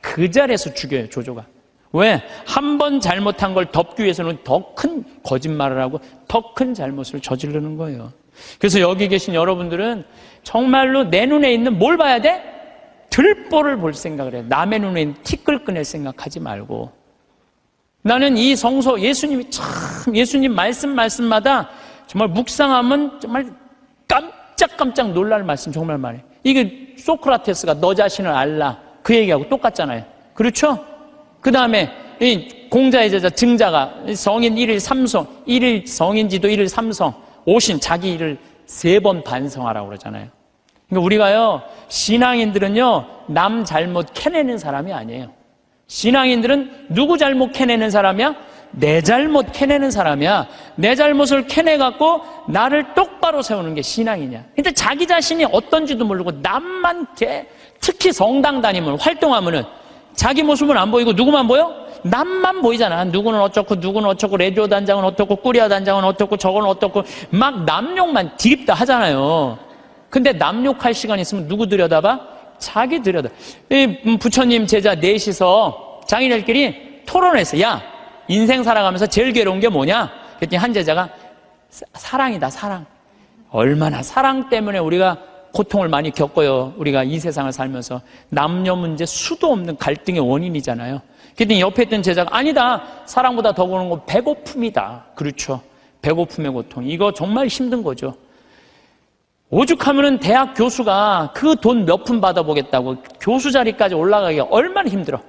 그 자리에서 죽여요, 조조가. 왜? 한 번 잘못한 걸 덮기 위해서는 더 큰 거짓말을 하고 더 큰 잘못을 저지르는 거예요. 그래서 여기 계신 여러분들은 정말로 내 눈에 있는 뭘 봐야 돼? 들보를 볼 생각을 해요. 남의 눈에 있는 티끌 꺼낼 생각하지 말고. 나는 이 성서 예수님이 참 예수님 말씀마다 정말 묵상하면 정말 깜짝깜짝 놀랄 말씀 정말 많아요. 이게 소크라테스가 너 자신을 알라 그 얘기하고 똑같잖아요. 그렇죠? 그 다음에 이 공자의 제자 증자가 성인 1일 3성 1일 성인지도 1일 3성 오신 자기 일을 3번 반성하라고 그러잖아요. 그러니까 우리가요 신앙인들은요 남 잘못 캐내는 사람이 아니에요. 신앙인들은 누구 잘못 캐내는 사람이야? 내 잘못 캐내는 사람이야. 내 잘못을 캐내갖고 나를 똑바로 세우는 게 신앙이냐. 근데 자기 자신이 어떤지도 모르고 남만 특히 성당 다니면 활동하면은 자기 모습은 안 보이고 누구만 보여? 남만 보이잖아. 누구는 어쩌고 누구는 어쩌고 레디오 단장은 어떻고 꾸리아 단장은 어떻고 저건 어떻고 막 남욕만 디립다 하잖아요. 근데 남욕할 시간 있으면 누구 들여다봐? 자기 들여다. 부처님 제자 넷이서 장인들끼리 토론했어. 야 인생 살아가면서 제일 괴로운 게 뭐냐? 그랬더니 한 제자가 사랑이다 사랑. 얼마나 사랑 때문에 우리가 고통을 많이 겪어요. 우리가 이 세상을 살면서 남녀 문제 수도 없는 갈등의 원인이잖아요. 그랬더니 옆에 있던 제자가 아니다. 사랑보다 더 고는 건 배고픔이다. 그렇죠. 배고픔의 고통. 이거 정말 힘든 거죠. 오죽하면은 대학 교수가 그 돈 몇 푼 받아보겠다고 교수 자리까지 올라가기가 얼마나 힘들어.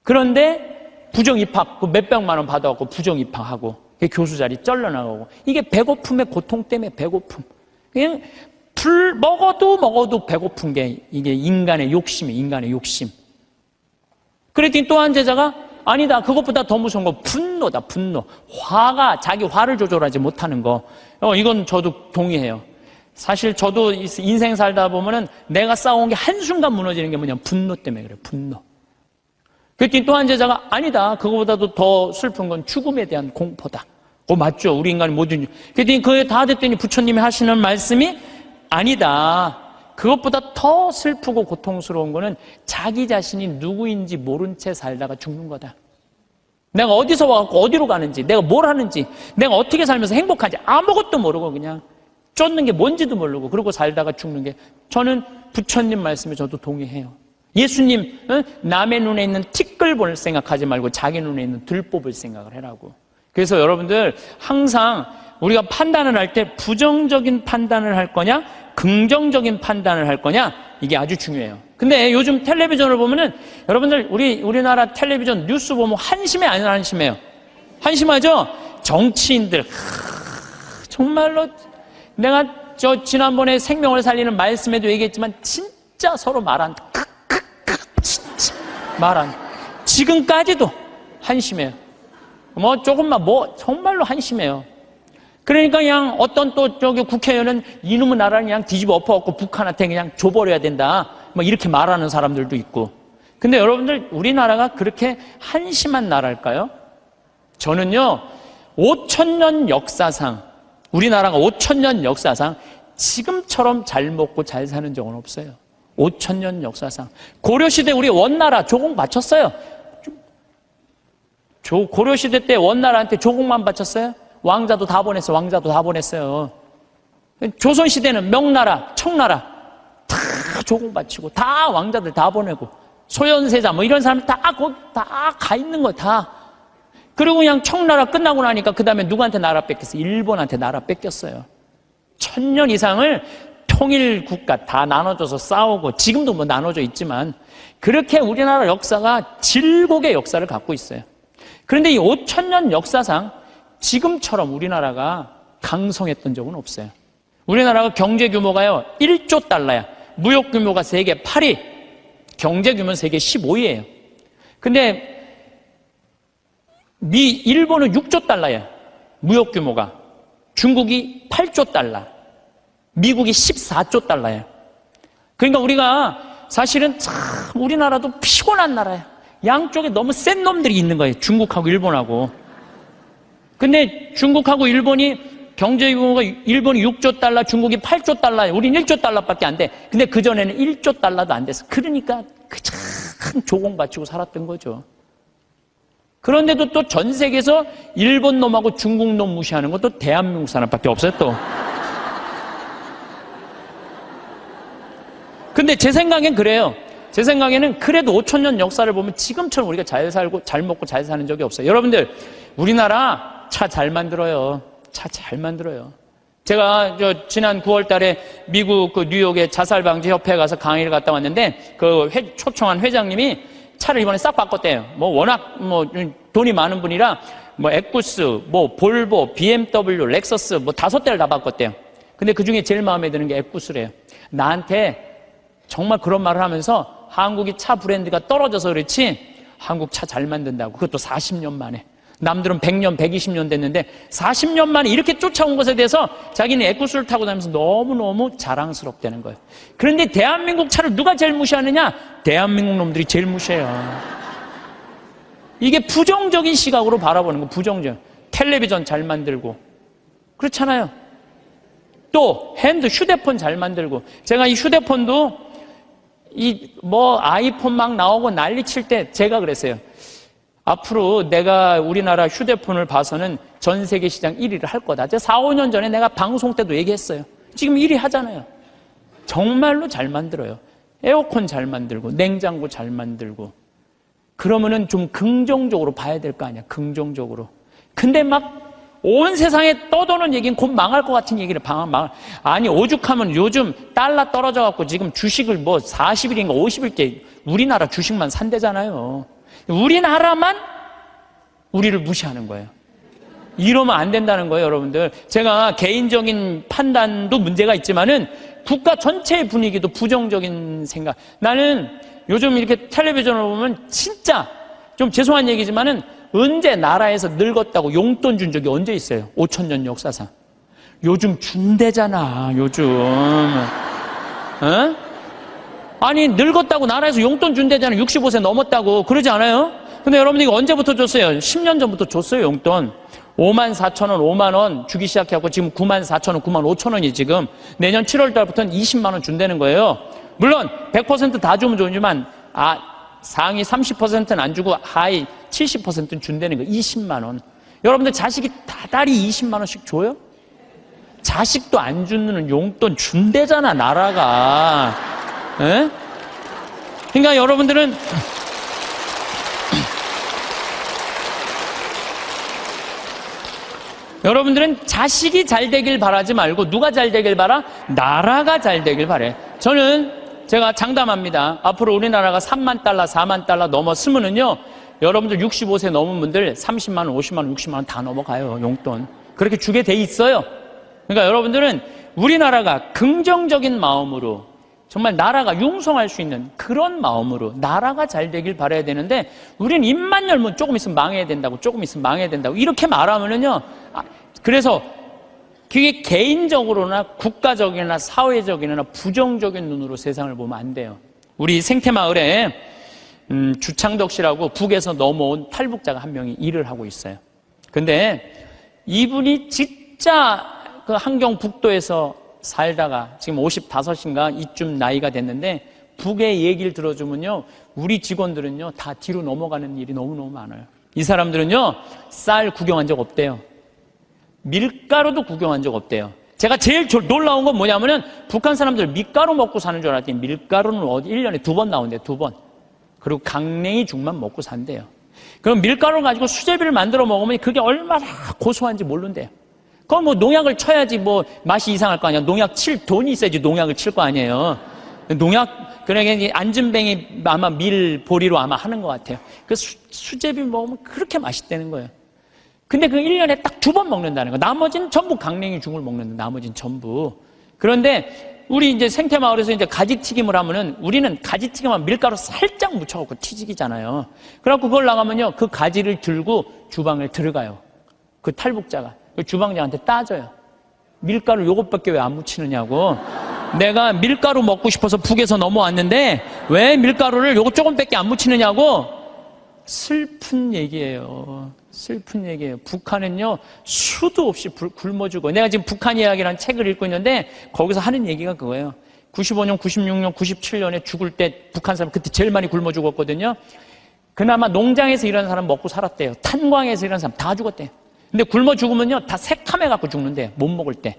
그런데 부정 입학 그 몇백만 원 받아갖고 부정 입학하고 교수 자리 쩔러나가고 이게 배고픔의 고통 때문에 배고픔. 그냥 먹어도 배고픈 게 이게 인간의 욕심이에요. 인간의 욕심. 그랬더니 또 한 제자가 아니다. 그것보다 더 무서운 거 분노다. 분노. 화가 자기 화를 조절하지 못하는 거. 이건 저도 동의해요. 사실 저도 인생 살다 보면은 내가 싸운 게 한순간 무너지는 게 뭐냐면 분노 때문에 그래요. 분노. 그랬더니 또 한 제자가 아니다. 그거보다도 더 슬픈 건 죽음에 대한 공포다. 맞죠. 우리 인간이 모든. 그랬더니 그게 다 됐더니 부처님이 하시는 말씀이 아니다. 그것보다 더 슬프고 고통스러운 거는 자기 자신이 누구인지 모른 채 살다가 죽는 거다. 내가 어디서 와갖고 어디로 가는지, 내가 뭘 하는지, 내가 어떻게 살면서 행복한지 아무것도 모르고 그냥 쫓는 게 뭔지도 모르고 그러고 살다가 죽는 게 저는 부처님 말씀에 저도 동의해요. 예수님 남의 눈에 있는 티끌 볼 생각하지 말고 자기 눈에 있는 들뽑을 생각을 해라고. 그래서 여러분들 항상 우리가 판단을 할 때 부정적인 판단을 할 거냐 긍정적인 판단을 할 거냐 이게 아주 중요해요. 근데 요즘 텔레비전을 보면은 여러분들 우리나라 텔레비전 뉴스 보면 한심해 안 한심해요? 한심하죠? 정치인들 정말로 내가 지난번에 생명을 살리는 말씀에도 얘기했지만 진짜 서로 진짜 지금까지도 한심해요. 조금만 정말로 한심해요. 그러니까 그냥 어떤 또 국회의원은 이놈의 나라를 그냥 뒤집어 엎어갖고 북한한테 그냥 줘버려야 된다. 이렇게 말하는 사람들도 있고. 근데 여러분들 우리나라가 그렇게 한심한 나라일까요? 저는요 5,000년 역사상 우리나라가 5,000년 역사상 지금처럼 잘 먹고 잘 사는 적은 없어요. 5,000년 역사상. 고려시대 우리 원나라 조공 바쳤어요. 고려시대 때 원나라한테 조공만 바쳤어요? 왕자도 다 보냈어요. 조선시대는 명나라, 청나라 다 조공 바치고 다 왕자들 다 보내고 소현세자 이런 사람 다 가 있는 거 다. 그리고 그냥 청나라 끝나고 나니까 그 다음에 누구한테 나라 뺏겼어요? 일본한테 나라 뺏겼어요. 1,000년 이상을 통일 국가 다 나눠줘서 싸우고 지금도 나눠져 있지만 그렇게 우리나라 역사가 질곡의 역사를 갖고 있어요. 그런데 이 5,000년 역사상 지금처럼 우리나라가 강성했던 적은 없어요. 우리나라가 경제 규모가요 1조 달러야. 무역 규모가 세계 8위, 경제 규모는 세계 15위예요. 근데 일본은 6조 달러야. 무역 규모가. 중국이 8조 달러, 미국이 14조 달러야. 그러니까 우리가 사실은 참 우리나라도 피곤한 나라야. 양쪽에 너무 센 놈들이 있는 거예요. 중국하고 일본하고. 근데 중국하고 일본이 경제 규모가 일본이 6조 달러, 중국이 8조 달러예요. 우린 1조 달러밖에 안 돼. 근데 그전에는 1조 달러도 안 됐어. 그러니까 참 조공 바치고 살았던 거죠. 그런데도 또 전 세계에서 일본 놈하고 중국 놈 무시하는 것도 대한민국 사람밖에 없어요, 또. 근데 제 생각엔 그래요. 제 생각에는 그래도 5천 년 역사를 보면 지금처럼 우리가 잘 살고 잘 먹고 잘 사는 적이 없어요. 여러분들, 우리나라 차 잘 만들어요. 차 잘 만들어요. 제가 지난 9월 달에 미국 그 뉴욕의 자살방지 협회에 가서 강의를 갔다 왔는데 그 초청한 회장님이 차를 이번에 싹 바꿨대요. 뭐 워낙 뭐 돈이 많은 분이라 뭐 에쿠스, 뭐 볼보, BMW, 렉서스 뭐 5대를 다 바꿨대요. 근데 그 중에 제일 마음에 드는 게 에쿠스래요. 나한테 정말 그런 말을 하면서 한국이 차 브랜드가 떨어져서 그렇지 한국 차 잘 만든다고. 그것도 40년 만에. 남들은 100년, 120년 됐는데 40년 만에 이렇게 쫓아온 것에 대해서 자기는 에쿠스를 타고 다니면서 너무너무 자랑스럽다는 거예요. 그런데 대한민국 차를 누가 제일 무시하느냐? 대한민국 놈들이 제일 무시해요. 이게 부정적인 시각으로 바라보는 거, 부정적. 텔레비전 잘 만들고. 그렇잖아요. 또 휴대폰 잘 만들고. 제가 이 휴대폰도 아이폰 막 나오고 난리 칠 때 제가 그랬어요. 앞으로 내가 우리나라 휴대폰을 봐서는 전 세계 시장 1위를 할 거다. 제가 4, 5년 전에 내가 방송 때도 얘기했어요. 지금 1위 하잖아요. 정말로 잘 만들어요. 에어컨 잘 만들고, 냉장고 잘 만들고. 그러면은 좀 긍정적으로 봐야 될 거 아니야. 긍정적으로. 근데 막 온 세상에 떠도는 얘기는 곧 망할 것 같은 얘기를 아니, 오죽하면 요즘 달러 떨어져갖고 지금 주식을 40일인가 50일째 우리나라 주식만 산대잖아요. 우리나라만 우리를 무시하는 거예요. 이러면 안 된다는 거예요, 여러분들. 제가 개인적인 판단도 문제가 있지만은 국가 전체의 분위기도 부정적인 생각. 나는 요즘 이렇게 텔레비전을 보면 진짜 좀 죄송한 얘기지만은 언제 나라에서 늙었다고 용돈 준 적이 언제 있어요? 5천 년 역사상. 요즘 준대잖아, 요즘. 어? 아니, 늙었다고 나라에서 용돈 준대잖아. 65세 넘었다고. 그러지 않아요? 근데 여러분들 이거 언제부터 줬어요? 10년 전부터 줬어요, 용돈. 5만 4천 원, 5만 원 주기 시작해갖고 지금 9만 4천 원, 9만 5천 원이 지금 내년 7월 달부터는 20만 원 준다는 거예요. 물론 100% 다 주면 좋지만 상위 30%는 안 주고 하위 70%는 준다는 거예요. 20만 원. 여러분들 자식이 다달이 20만 원씩 줘요? 자식도 안 주는 용돈 준대잖아, 나라가. 에? 그러니까 여러분들은 자식이 잘 되길 바라지 말고 누가 잘 되길 바라? 나라가 잘 되길 바래. 제가 장담합니다. 앞으로 우리나라가 3만 달러, 4만 달러 넘었으면은요, 여러분들 65세 넘은 분들 30만 원, 50만 원, 60만 원 다 넘어가요, 용돈. 그렇게 주게 돼 있어요. 그러니까 여러분들은 우리나라가 긍정적인 마음으로 정말 나라가 융성할 수 있는 그런 마음으로 나라가 잘 되길 바라야 되는데 우리는 입만 열면 조금 있으면 망해야 된다고, 조금 있으면 망해야 된다고 이렇게 말하면은요, 그래서 그게 개인적으로나 국가적이나 사회적이나 부정적인 눈으로 세상을 보면 안 돼요. 우리 생태마을에 주창덕 씨라고 북에서 넘어온 탈북자가 한 명이 일을 하고 있어요. 근데 이분이 진짜 그 함경북도에서 살다가 지금 55인가 이쯤 나이가 됐는데 북의 얘기를 들어주면요, 우리 직원들은요 다 뒤로 넘어가는 일이 너무너무 많아요. 이 사람들은요 쌀 구경한 적 없대요. 밀가루도 구경한 적 없대요. 제가 제일 놀라운 건 뭐냐면은 북한 사람들 밀가루 먹고 사는 줄 알았더니 밀가루는 1년에 2번 나온대요. 2번. 그리고 강냉이 죽만 먹고 산대요. 그럼 밀가루를 가지고 수제비를 만들어 먹으면 그게 얼마나 고소한지 모른대요. 그럼 뭐 농약을 쳐야지 뭐 맛이 이상할 거 아니야. 농약 칠 돈이 있어야지 농약을 칠 거 아니에요. 그러니까 안전뱅이 아마 밀보리로 아마 하는 것 같아요. 그 수제비 먹으면 그렇게 맛있다는 거예요. 근데 그 1년에 딱 2번 먹는다는 거. 나머지는 전부 강냉이 죽을 먹는다. 나머지는 전부. 그런데 우리 이제 생태마을에서 이제 가지튀김을 하면은 우리는 가지튀김만 밀가루 살짝 묻혀갖고 튀기잖아요. 그래갖고 그걸 나가면요, 그 가지를 들고 주방에 들어가요. 그 탈북자가. 그 주방장한테 따져요. 밀가루 요것밖에 왜 안 묻히느냐고. 내가 밀가루 먹고 싶어서 북에서 넘어왔는데 왜 밀가루를 요것 조금밖에 안 묻히느냐고. 슬픈 얘기예요. 슬픈 얘기예요. 북한은요, 수도 없이 굶어 죽어요. 내가 지금 북한 이야기라는 책을 읽고 있는데 거기서 하는 얘기가 그거예요. 95년, 96년, 97년에 죽을 때 북한 사람 그때 제일 많이 굶어 죽었거든요. 그나마 농장에서 일하는 사람 먹고 살았대요. 탄광에서 일하는 사람 다 죽었대요. 근데 굶어 죽으면요, 다 새카매 갖고 죽는데 못 먹을 때.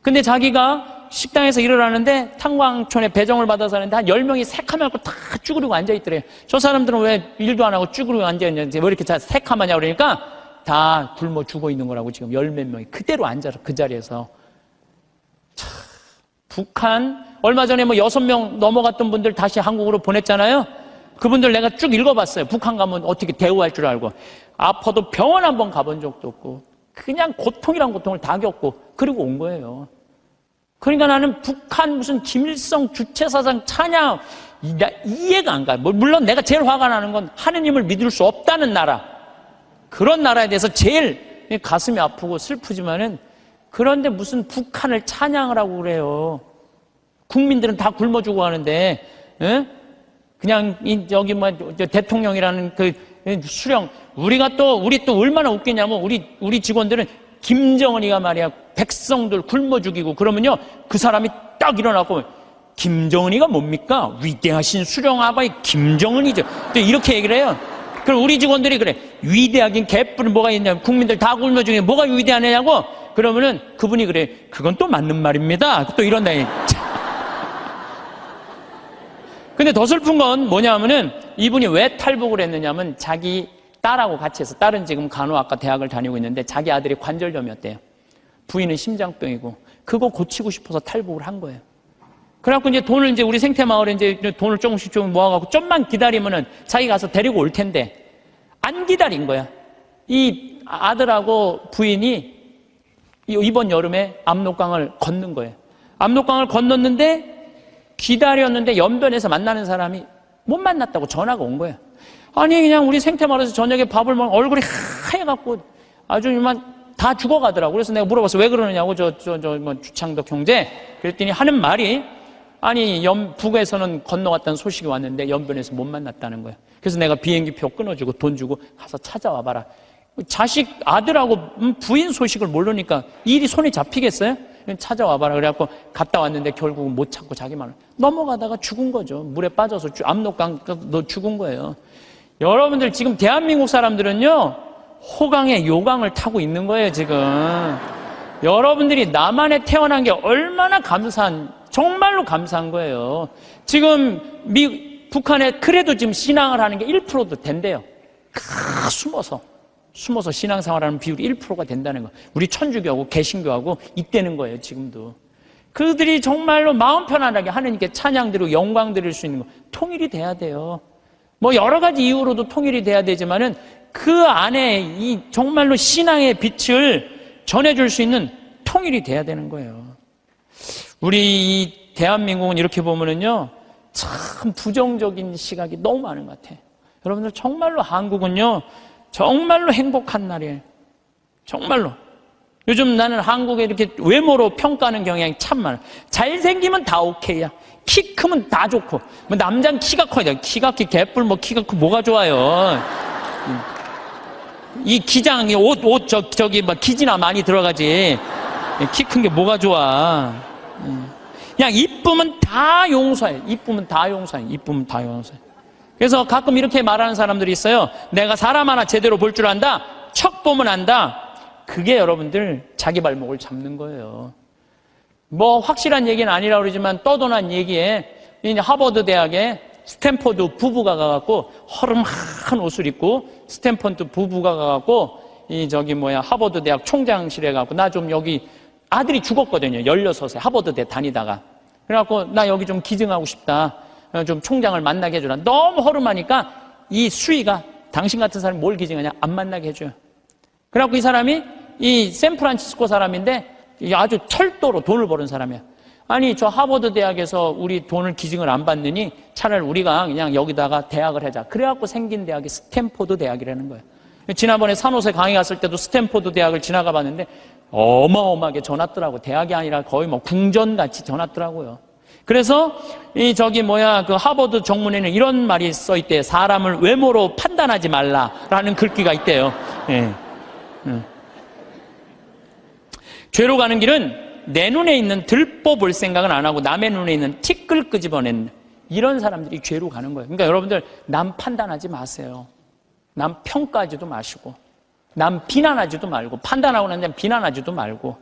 근데 자기가 식당에서 일을 하는데 탄광촌에 배정을 받아서 하는데 한 10명이 새카매 갖고 다 쭈그리고 앉아있더래요. 저 사람들은 왜 일도 안 하고 쭈그리고 앉아있는지 왜 이렇게 새카마냐 그러니까 다 굶어 죽어 있는 거라고. 지금 10몇 명이 그대로 앉아서 그 자리에서. 참, 북한 얼마 전에 뭐 6명 넘어갔던 분들 다시 한국으로 보냈잖아요. 그분들 내가 쭉 읽어봤어요. 북한 가면 어떻게 대우할 줄 알고. 아파도 병원 한번 가본 적도 없고 그냥 고통이란 고통을 다 겪고 그리고 온 거예요. 그러니까 나는 북한 무슨 김일성 주체사상 찬양 이해가 안 가요. 물론 내가 제일 화가 나는 건 하느님을 믿을 수 없다는 나라, 그런 나라에 대해서 제일 가슴이 아프고 슬프지만은, 그런데 무슨 북한을 찬양을 하고 그래요. 국민들은 다 굶어 죽어 하는데, 에? 그냥 여기 뭐 대통령이라는 그 수령, 우리 또 얼마나 웃기냐면 우리 직원들은 김정은이가 말이야 백성들 굶어 죽이고 그러면요 그 사람이 딱 일어나고 김정은이가 뭡니까? 위대하신 수령아바의 김정은이죠. 또 이렇게 얘기를 해요. 그럼 우리 직원들이 그래, 위대하긴 개뿔은 뭐가 있냐면 국민들 다 굶어 죽이는 뭐가 위대하냐고. 그러면은 그분이 그래, 그건 또 맞는 말입니다. 또 이런다. 근데 더 슬픈 건 뭐냐면은 이분이 왜 탈북을 했느냐면 자기 딸하고 같이 해서, 딸은 지금 간호학과 대학을 다니고 있는데 자기 아들이 관절염이었대요. 부인은 심장병이고 그거 고치고 싶어서 탈북을 한 거예요. 그래갖고 이제 돈을 이제 우리 생태마을에 이제 돈을 조금씩 모아갖고 좀만 기다리면은 자기 가서 데리고 올 텐데 안 기다린 거야. 이 아들하고 부인이 이번 여름에 압록강을 건넌 거예요. 압록강을 건넜는데 기다렸는데 연변에서 만나는 사람이 못 만났다고 전화가 온 거예요. 아니 그냥 우리 생태마을에서 저녁에 밥을 먹으면 얼굴이 하얘갖고 아주 이만 다 죽어가더라고. 그래서 내가 물어봤어. 왜 그러느냐고. 뭐 주창덕 형제. 그랬더니 하는 말이, 아니 북에서는 건너갔다는 소식이 왔는데 연변에서 못 만났다는 거야. 그래서 내가 비행기표 끊어주고 돈 주고 가서 찾아와 봐라. 자식 아들하고 부인 소식을 모르니까 일이 손에 잡히겠어요? 찾아와 봐라. 그래갖고 갔다 왔는데 결국은 못 찾고 자기만 넘어가다가 죽은 거죠. 물에 빠져서 압록강 너 죽은 거예요. 여러분들 지금 대한민국 사람들은요 호강에 요강을 타고 있는 거예요. 지금 여러분들이 남한에 태어난 게 얼마나 감사한, 정말로 감사한 거예요. 지금 북한에 그래도 지금 신앙을 하는 게 1%도 된대요. 숨어서 신앙생활하는 비율이 1%가 된다는 거. 우리 천주교하고 개신교하고 있다는 거예요. 지금도 그들이 정말로 마음 편안하게 하느님께 찬양 드리고 영광 드릴 수 있는 거, 통일이 돼야 돼요. 뭐 여러 가지 이유로도 통일이 돼야 되지만은 그 안에 이 정말로 신앙의 빛을 전해줄 수 있는 통일이 돼야 되는 거예요. 우리 이 대한민국은 이렇게 보면은요 참 부정적인 시각이 너무 많은 것 같아요. 여러분들 정말로 한국은요 정말로 행복한 나라예요. 정말로. 요즘 나는 한국에 이렇게 외모로 평가하는 경향이 참 많아. 잘생기면 다 오케이야. 키 크면 다 좋고, 뭐 남자는 키가 커야 돼. 키가 개뿔 뭐 키가 크 뭐가 좋아요. 이 기장이 저기 뭐 기지나 많이 들어가지. 키 큰 게 뭐가 좋아. 그냥 이쁘면 다 용서해. 이쁘면 다 용서해. 이쁘면 다 용서해. 그래서 가끔 이렇게 말하는 사람들이 있어요. 내가 사람 하나 제대로 볼 줄 안다. 척 보면 안다. 그게 여러분들 자기 발목을 잡는 거예요. 뭐 확실한 얘기는 아니라고 그러지만 떠도난 얘기에 이제 하버드 대학에 스탠포드 부부가 가갖고 허름한 옷을 입고 스탠포드 부부가 가갖고 하버드 대학 총장실에 가갖고 나 좀 여기 아들이 죽었거든요. 16세 하버드대 다니다가. 그래갖고 나 여기 좀 기증하고 싶다. 좀 총장을 만나게 해주라. 너무 허름하니까 이 수위가 당신 같은 사람이 뭘 기증하냐? 안 만나게 해줘요. 그래갖고 이 사람이 이 샌프란시스코 사람인데 아주 철도로 돈을 버는 사람이야. 아니 저 하버드 대학에서 우리 돈을 기증을 안 받느니 차라리 우리가 그냥 여기다가 대학을 하자. 그래갖고 생긴 대학이 스탠포드 대학이라는 거예요. 지난번에 산호세 강의 갔을 때도 스탠포드 대학을 지나가 봤는데 어마어마하게 전화더라고. 대학이 아니라 거의 뭐 궁전같이 전화더라고요. 그래서 그 하버드 정문에는 이런 말이 써 있대요. 사람을 외모로 판단하지 말라라는 글귀가 있대요. 예. 죄로 가는 길은 내 눈에 있는 들보 볼 생각은 안 하고 남의 눈에 있는 티끌 끄집어내는 이런 사람들이 죄로 가는 거예요. 그러니까 여러분들 남 판단하지 마세요. 남 평가하지도 마시고 남 비난하지도 말고 판단하고 난 다음에 비난하지도 말고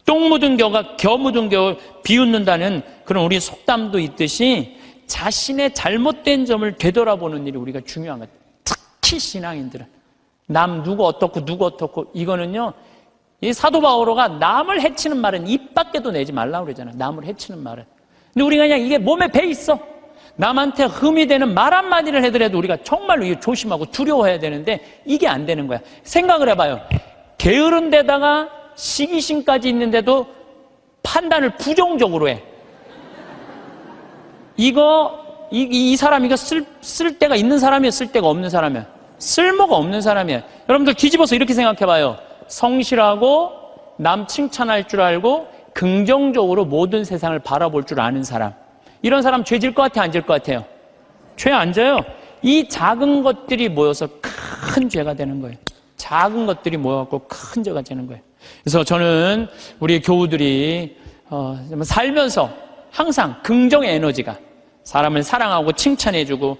똥 묻은 겨 묻은 겨 비웃는다는 그런 우리 속담도 있듯이 자신의 잘못된 점을 되돌아보는 일이 우리가 중요한 것 같아요. 특히 신앙인들은 남 누구 어떻고 이거는요, 이 사도 바오로가 남을 해치는 말은 입 밖에도 내지 말라고 그러잖아요. 남을 해치는 말은. 근데 우리가 그냥 이게 몸에 배 있어. 남한테 흠이 되는 말 한마디를 해더라도 우리가 정말로 이거 조심하고 두려워해야 되는데 이게 안 되는 거야. 생각을 해봐요. 게으른 데다가 시기심까지 있는데도 판단을 부정적으로 해. 이 사람 이거 쓸 데가 있는 사람이야, 쓸 데가 없는 사람이야? 쓸모가 없는 사람이야. 여러분들 뒤집어서 이렇게 생각해봐요. 성실하고 남 칭찬할 줄 알고 긍정적으로 모든 세상을 바라볼 줄 아는 사람. 이런 사람 죄 질 것 같아, 안 질 것 같아요? 죄 안 져요. 이 작은 것들이 모여서 큰 죄가 되는 거예요. 작은 것들이 모여갖고 큰 죄가 되는 거예요. 그래서 저는 우리 교우들이 살면서 항상 긍정의 에너지가 사람을 사랑하고 칭찬해주고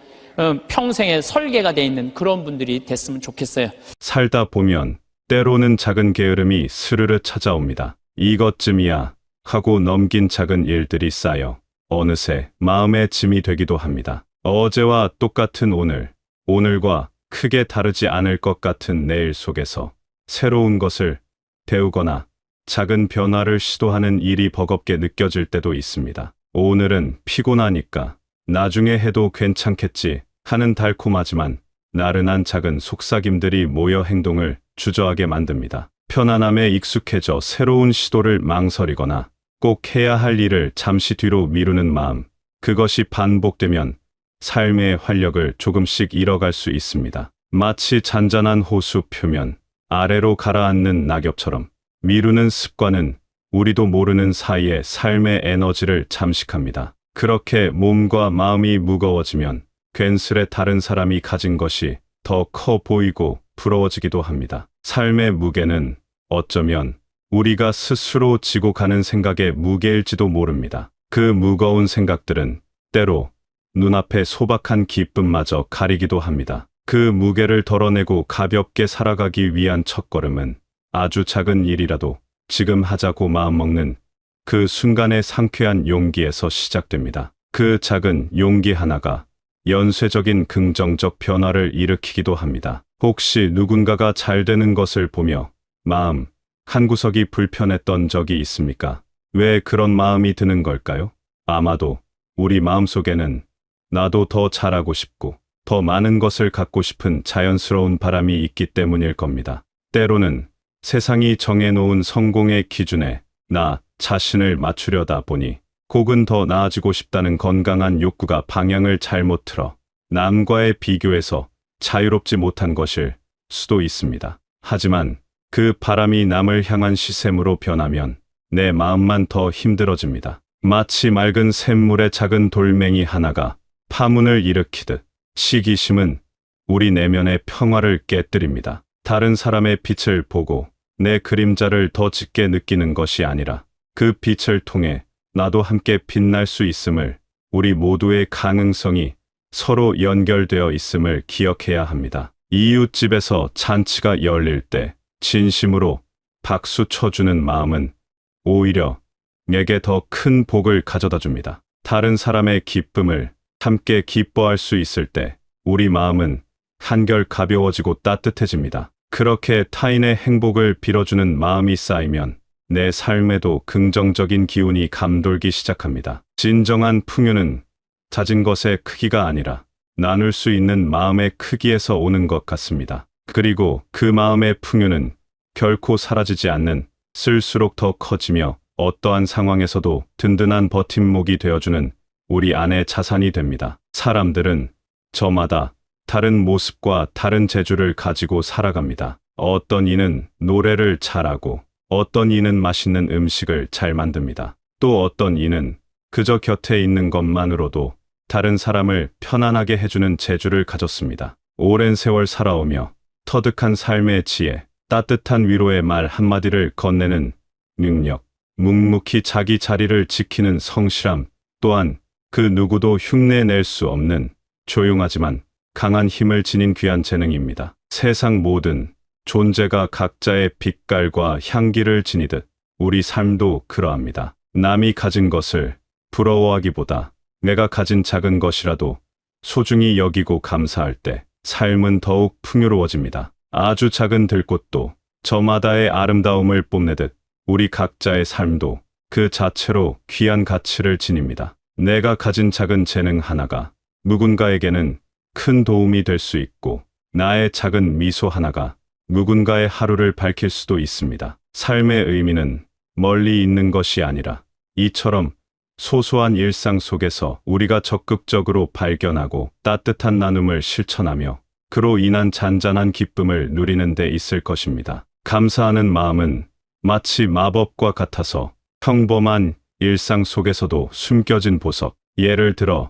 평생의 설계가 돼 있는 그런 분들이 됐으면 좋겠어요. 살다 보면 때로는 작은 게으름이 스르르 찾아옵니다. 이것쯤이야 하고 넘긴 작은 일들이 쌓여 어느새 마음의 짐이 되기도 합니다. 어제와 똑같은 오늘, 오늘과 크게 다르지 않을 것 같은 내일 속에서 새로운 것을 배우거나 작은 변화를 시도하는 일이 버겁게 느껴질 때도 있습니다. 오늘은 피곤하니까 나중에 해도 괜찮겠지 하는 달콤하지만 나른한 작은 속삭임들이 모여 행동을 주저하게 만듭니다. 편안함에 익숙해져 새로운 시도를 망설이거나 꼭 해야 할 일을 잠시 뒤로 미루는 마음, 그것이 반복되면 삶의 활력을 조금씩 잃어갈 수 있습니다. 마치 잔잔한 호수 표면 아래로 가라앉는 낙엽처럼 미루는 습관은 우리도 모르는 사이에 삶의 에너지를 잠식합니다. 그렇게 몸과 마음이 무거워지면 괜스레 다른 사람이 가진 것이 더 커 보이고 부러워지기도 합니다. 삶의 무게는 어쩌면 우리가 스스로 지고 가는 생각의 무게일지도 모릅니다. 그 무거운 생각들은 때로 눈앞에 소박한 기쁨마저 가리기도 합니다. 그 무게를 덜어내고 가볍게 살아가기 위한 첫걸음은 아주 작은 일이라도 지금 하자고 마음먹는 그 순간의 상쾌한 용기에서 시작됩니다. 그 작은 용기 하나가 연쇄적인 긍정적 변화를 일으키기도 합니다. 혹시 누군가가 잘 되는 것을 보며 마음 한구석이 불편했던 적이 있습니까? 왜 그런 마음이 드는 걸까요? 아마도 우리 마음속에는 나도 더 잘하고 싶고 더 많은 것을 갖고 싶은 자연스러운 바람이 있기 때문일 겁니다. 때로는 세상이 정해놓은 성공의 기준에 나 자신을 맞추려다 보니 혹은 더 나아지고 싶다는 건강한 욕구가 방향을 잘못 틀어 남과의 비교에서 자유롭지 못한 것일 수도 있습니다. 하지만 그 바람이 남을 향한 시샘으로 변하면 내 마음만 더 힘들어집니다. 마치 맑은 샘물에 작은 돌멩이 하나가 파문을 일으키듯 시기심은 우리 내면의 평화를 깨뜨립니다. 다른 사람의 빛을 보고 내 그림자를 더 짙게 느끼는 것이 아니라 그 빛을 통해 나도 함께 빛날 수 있음을, 우리 모두의 가능성이 서로 연결되어 있음을 기억해야 합니다. 이웃집에서 잔치가 열릴 때 진심으로 박수 쳐주는 마음은 오히려 내게 더 큰 복을 가져다 줍니다. 다른 사람의 기쁨을 함께 기뻐할 수 있을 때 우리 마음은 한결 가벼워지고 따뜻해집니다. 그렇게 타인의 행복을 빌어주는 마음이 쌓이면 내 삶에도 긍정적인 기운이 감돌기 시작합니다. 진정한 풍요는 잦은 것의 크기가 아니라 나눌 수 있는 마음의 크기에서 오는 것 같습니다. 그리고 그 마음의 풍요는 결코 사라지지 않는, 쓸수록 더 커지며 어떠한 상황에서도 든든한 버팀목이 되어주는 우리 안의 자산이 됩니다. 사람들은 저마다 다른 모습과 다른 재주를 가지고 살아갑니다. 어떤 이는 노래를 잘하고, 어떤 이는 맛있는 음식을 잘 만듭니다. 또 어떤 이는 그저 곁에 있는 것만으로도 다른 사람을 편안하게 해주는 재주를 가졌습니다. 오랜 세월 살아오며 터득한 삶의 지혜, 따뜻한 위로의 말 한마디를 건네는 능력, 묵묵히 자기 자리를 지키는 성실함, 또한 그 누구도 흉내낼 수 없는 조용하지만 강한 힘을 지닌 귀한 재능입니다. 세상 모든 존재가 각자의 빛깔과 향기를 지니듯 우리 삶도 그러합니다. 남이 가진 것을 부러워하기보다 내가 가진 작은 것이라도 소중히 여기고 감사할 때 삶은 더욱 풍요로워집니다. 아주 작은 들꽃도 저마다의 아름다움을 뽐내듯 우리 각자의 삶도 그 자체로 귀한 가치를 지닙니다. 내가 가진 작은 재능 하나가 누군가에게는 큰 도움이 될 수 있고 나의 작은 미소 하나가 누군가의 하루를 밝힐 수도 있습니다. 삶의 의미는 멀리 있는 것이 아니라 이처럼 소소한 일상 속에서 우리가 적극적으로 발견하고 따뜻한 나눔을 실천하며 그로 인한 잔잔한 기쁨을 누리는 데 있을 것입니다. 감사하는 마음은 마치 마법과 같아서 평범한 일상 속에서도 숨겨진 보석, 예를 들어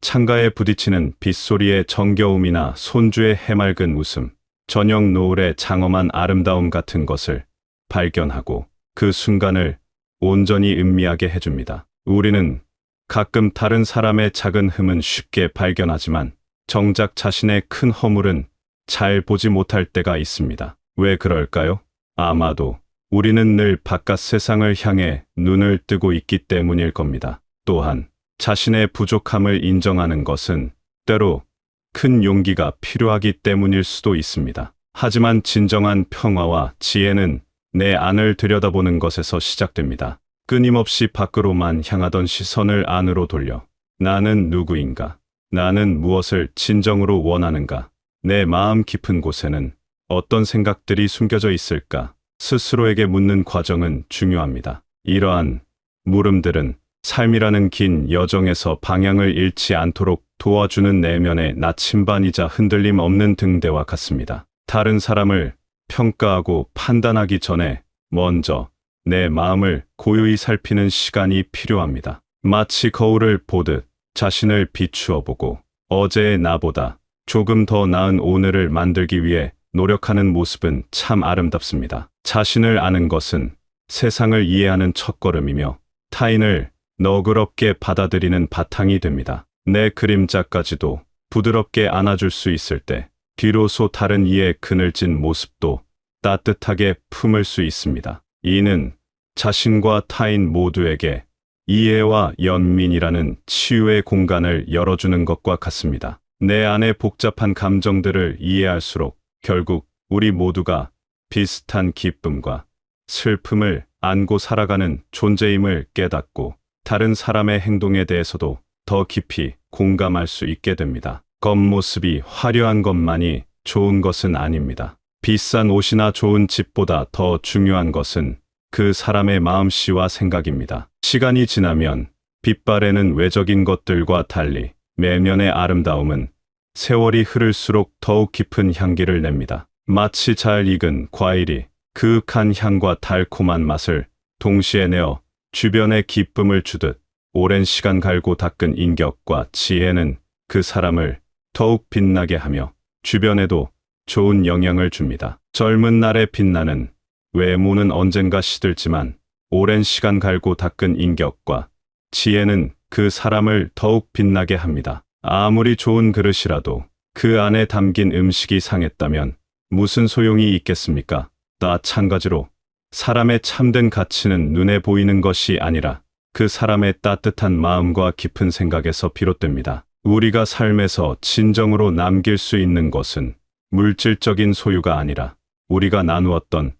창가에 부딪히는 빗소리의 정겨움이나 손주의 해맑은 웃음, 저녁 노을의 장엄한 아름다움 같은 것을 발견하고 그 순간을 온전히 음미하게 해줍니다. 우리는 가끔 다른 사람의 작은 흠은 쉽게 발견하지만 정작 자신의 큰 허물은 잘 보지 못할 때가 있습니다. 왜 그럴까요? 아마도 우리는 늘 바깥 세상을 향해 눈을 뜨고 있기 때문일 겁니다. 또한 자신의 부족함을 인정하는 것은 때로 큰 용기가 필요하기 때문일 수도 있습니다. 하지만 진정한 평화와 지혜는 내 안을 들여다보는 것에서 시작됩니다. 끊임없이 밖으로만 향하던 시선을 안으로 돌려 나는 누구인가? 나는 무엇을 진정으로 원하는가? 내 마음 깊은 곳에는 어떤 생각들이 숨겨져 있을까? 스스로에게 묻는 과정은 중요합니다. 이러한 물음들은 삶이라는 긴 여정에서 방향을 잃지 않도록 도와주는 내면의 나침반이자 흔들림 없는 등대와 같습니다. 다른 사람을 평가하고 판단하기 전에 먼저 내 마음을 고요히 살피는 시간이 필요합니다. 마치 거울을 보듯 자신을 비추어 보고 어제의 나보다 조금 더 나은 오늘을 만들기 위해 노력하는 모습은 참 아름답습니다. 자신을 아는 것은 세상을 이해하는 첫걸음이며 타인을 너그럽게 받아들이는 바탕이 됩니다. 내 그림자까지도 부드럽게 안아줄 수 있을 때 비로소 다른 이의 그늘진 모습도 따뜻하게 품을 수 있습니다. 이는 자신과 타인 모두에게 이해와 연민이라는 치유의 공간을 열어주는 것과 같습니다. 내 안의 복잡한 감정들을 이해할수록 결국 우리 모두가 비슷한 기쁨과 슬픔을 안고 살아가는 존재임을 깨닫고 다른 사람의 행동에 대해서도 더 깊이 공감할 수 있게 됩니다. 겉모습이 화려한 것만이 좋은 것은 아닙니다. 비싼 옷이나 좋은 집보다 더 중요한 것은 그 사람의 마음씨와 생각입니다. 시간이 지나면 빛발에는 외적인 것들과 달리 내면의 아름다움은 세월이 흐를수록 더욱 깊은 향기를 냅니다. 마치 잘 익은 과일이 그윽한 향과 달콤한 맛을 동시에 내어 주변에 기쁨을 주듯 오랜 시간 갈고 닦은 인격과 지혜는 그 사람을 더욱 빛나게 하며 주변에도 좋은 영향을 줍니다. 젊은 날에 빛나는 외모는 언젠가 시들지만 오랜 시간 갈고 닦은 인격과 지혜는 그 사람을 더욱 빛나게 합니다. 아무리 좋은 그릇이라도 그 안에 담긴 음식이 상했다면 무슨 소용이 있겠습니까? 마찬가지로 사람의 참된 가치는 눈에 보이는 것이 아니라 그 사람의 따뜻한 마음과 깊은 생각에서 비롯됩니다. 우리가 삶에서 진정으로 남길 수 있는 것은 물질적인 소유가 아니라 우리가 나누었던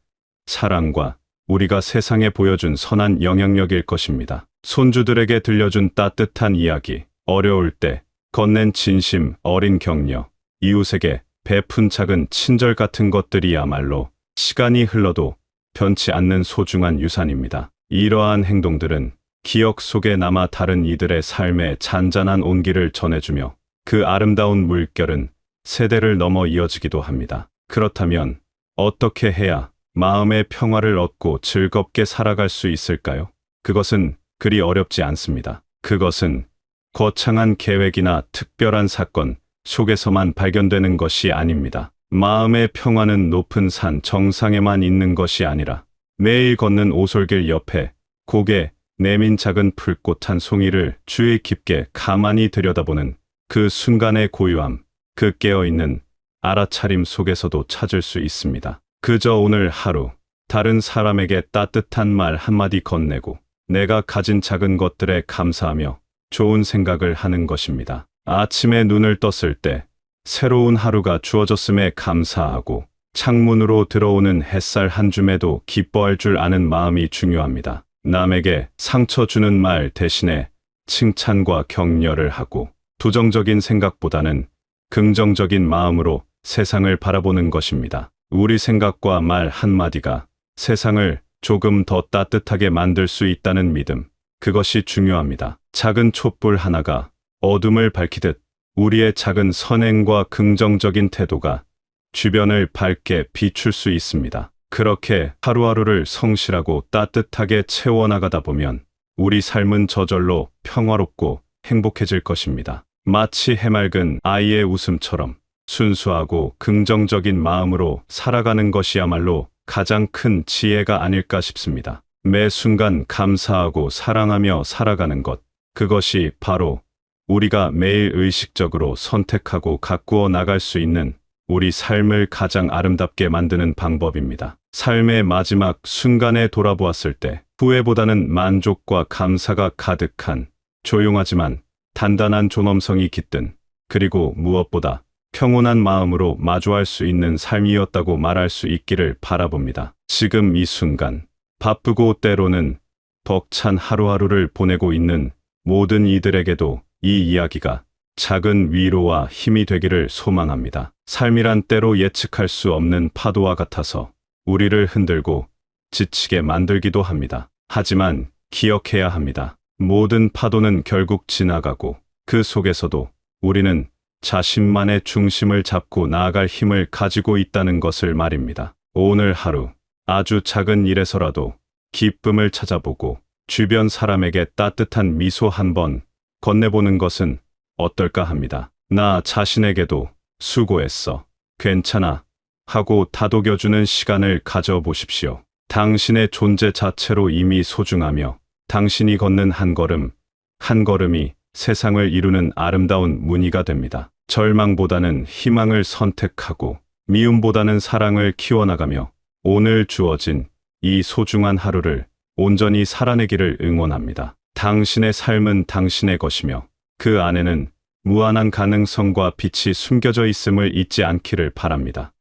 사랑과 우리가 세상에 보여준 선한 영향력일 것입니다. 손주들에게 들려준 따뜻한 이야기, 어려울 때 건넨 진심, 어린 격려, 이웃에게 베푼 작은 친절 같은 것들이야말로 시간이 흘러도 변치 않는 소중한 유산입니다. 이러한 행동들은 기억 속에 남아 다른 이들의 삶에 잔잔한 온기를 전해주며 그 아름다운 물결은 세대를 넘어 이어지기도 합니다. 그렇다면 어떻게 해야 마음의 평화를 얻고 즐겁게 살아갈 수 있을까요? 그것은 그리 어렵지 않습니다. 그것은 거창한 계획이나 특별한 사건 속에서만 발견되는 것이 아닙니다. 마음의 평화는 높은 산 정상에만 있는 것이 아니라 매일 걷는 오솔길 옆에 고개 내민 작은 풀꽃 한 송이를 주의 깊게 가만히 들여다보는 그 순간의 고요함, 그 깨어있는 알아차림 속에서도 찾을 수 있습니다. 그저 오늘 하루 다른 사람에게 따뜻한 말 한마디 건네고 내가 가진 작은 것들에 감사하며 좋은 생각을 하는 것입니다. 아침에 눈을 떴을 때 새로운 하루가 주어졌음에 감사하고 창문으로 들어오는 햇살 한 줌에도 기뻐할 줄 아는 마음이 중요합니다. 남에게 상처 주는 말 대신에 칭찬과 격려를 하고 부정적인 생각보다는 긍정적인 마음으로 세상을 바라보는 것입니다. 우리 생각과 말 한마디가 세상을 조금 더 따뜻하게 만들 수 있다는 믿음, 그것이 중요합니다. 작은 촛불 하나가 어둠을 밝히듯 우리의 작은 선행과 긍정적인 태도가 주변을 밝게 비출 수 있습니다. 그렇게 하루하루를 성실하고 따뜻하게 채워나가다 보면 우리 삶은 저절로 평화롭고 행복해질 것입니다. 마치 해맑은 아이의 웃음처럼 순수하고 긍정적인 마음으로 살아가는 것이야말로 가장 큰 지혜가 아닐까 싶습니다. 매 순간 감사하고 사랑하며 살아가는 것, 그것이 바로 우리가 매일 의식적으로 선택하고 가꾸어 나갈 수 있는 우리 삶을 가장 아름답게 만드는 방법입니다. 삶의 마지막 순간에 돌아보았을 때 후회보다는 만족과 감사가 가득한 조용하지만 단단한 존엄성이 깃든, 그리고 무엇보다 평온한 마음으로 마주할 수 있는 삶이었다고 말할 수 있기를 바라봅니다. 지금 이 순간 바쁘고 때로는 벅찬 하루하루를 보내고 있는 모든 이들에게도 이 이야기가 작은 위로와 힘이 되기를 소망합니다. 삶이란 때로 예측할 수 없는 파도와 같아서 우리를 흔들고 지치게 만들기도 합니다. 하지만 기억해야 합니다. 모든 파도는 결국 지나가고 그 속에서도 우리는 자신만의 중심을 잡고 나아갈 힘을 가지고 있다는 것을 말입니다. 오늘 하루 아주 작은 일에서라도 기쁨을 찾아보고 주변 사람에게 따뜻한 미소 한번 건네보는 것은 어떨까 합니다. 나 자신에게도 수고했어, 괜찮아 하고 다독여주는 시간을 가져보십시오. 당신의 존재 자체로 이미 소중하며 당신이 걷는 한 걸음, 한 걸음이 세상을 이루는 아름다운 무늬가 됩니다. 절망보다는 희망을 선택하고 미움보다는 사랑을 키워나가며 오늘 주어진 이 소중한 하루를 온전히 살아내기를 응원합니다. 당신의 삶은 당신의 것이며 그 안에는 무한한 가능성과 빛이 숨겨져 있음을 잊지 않기를 바랍니다.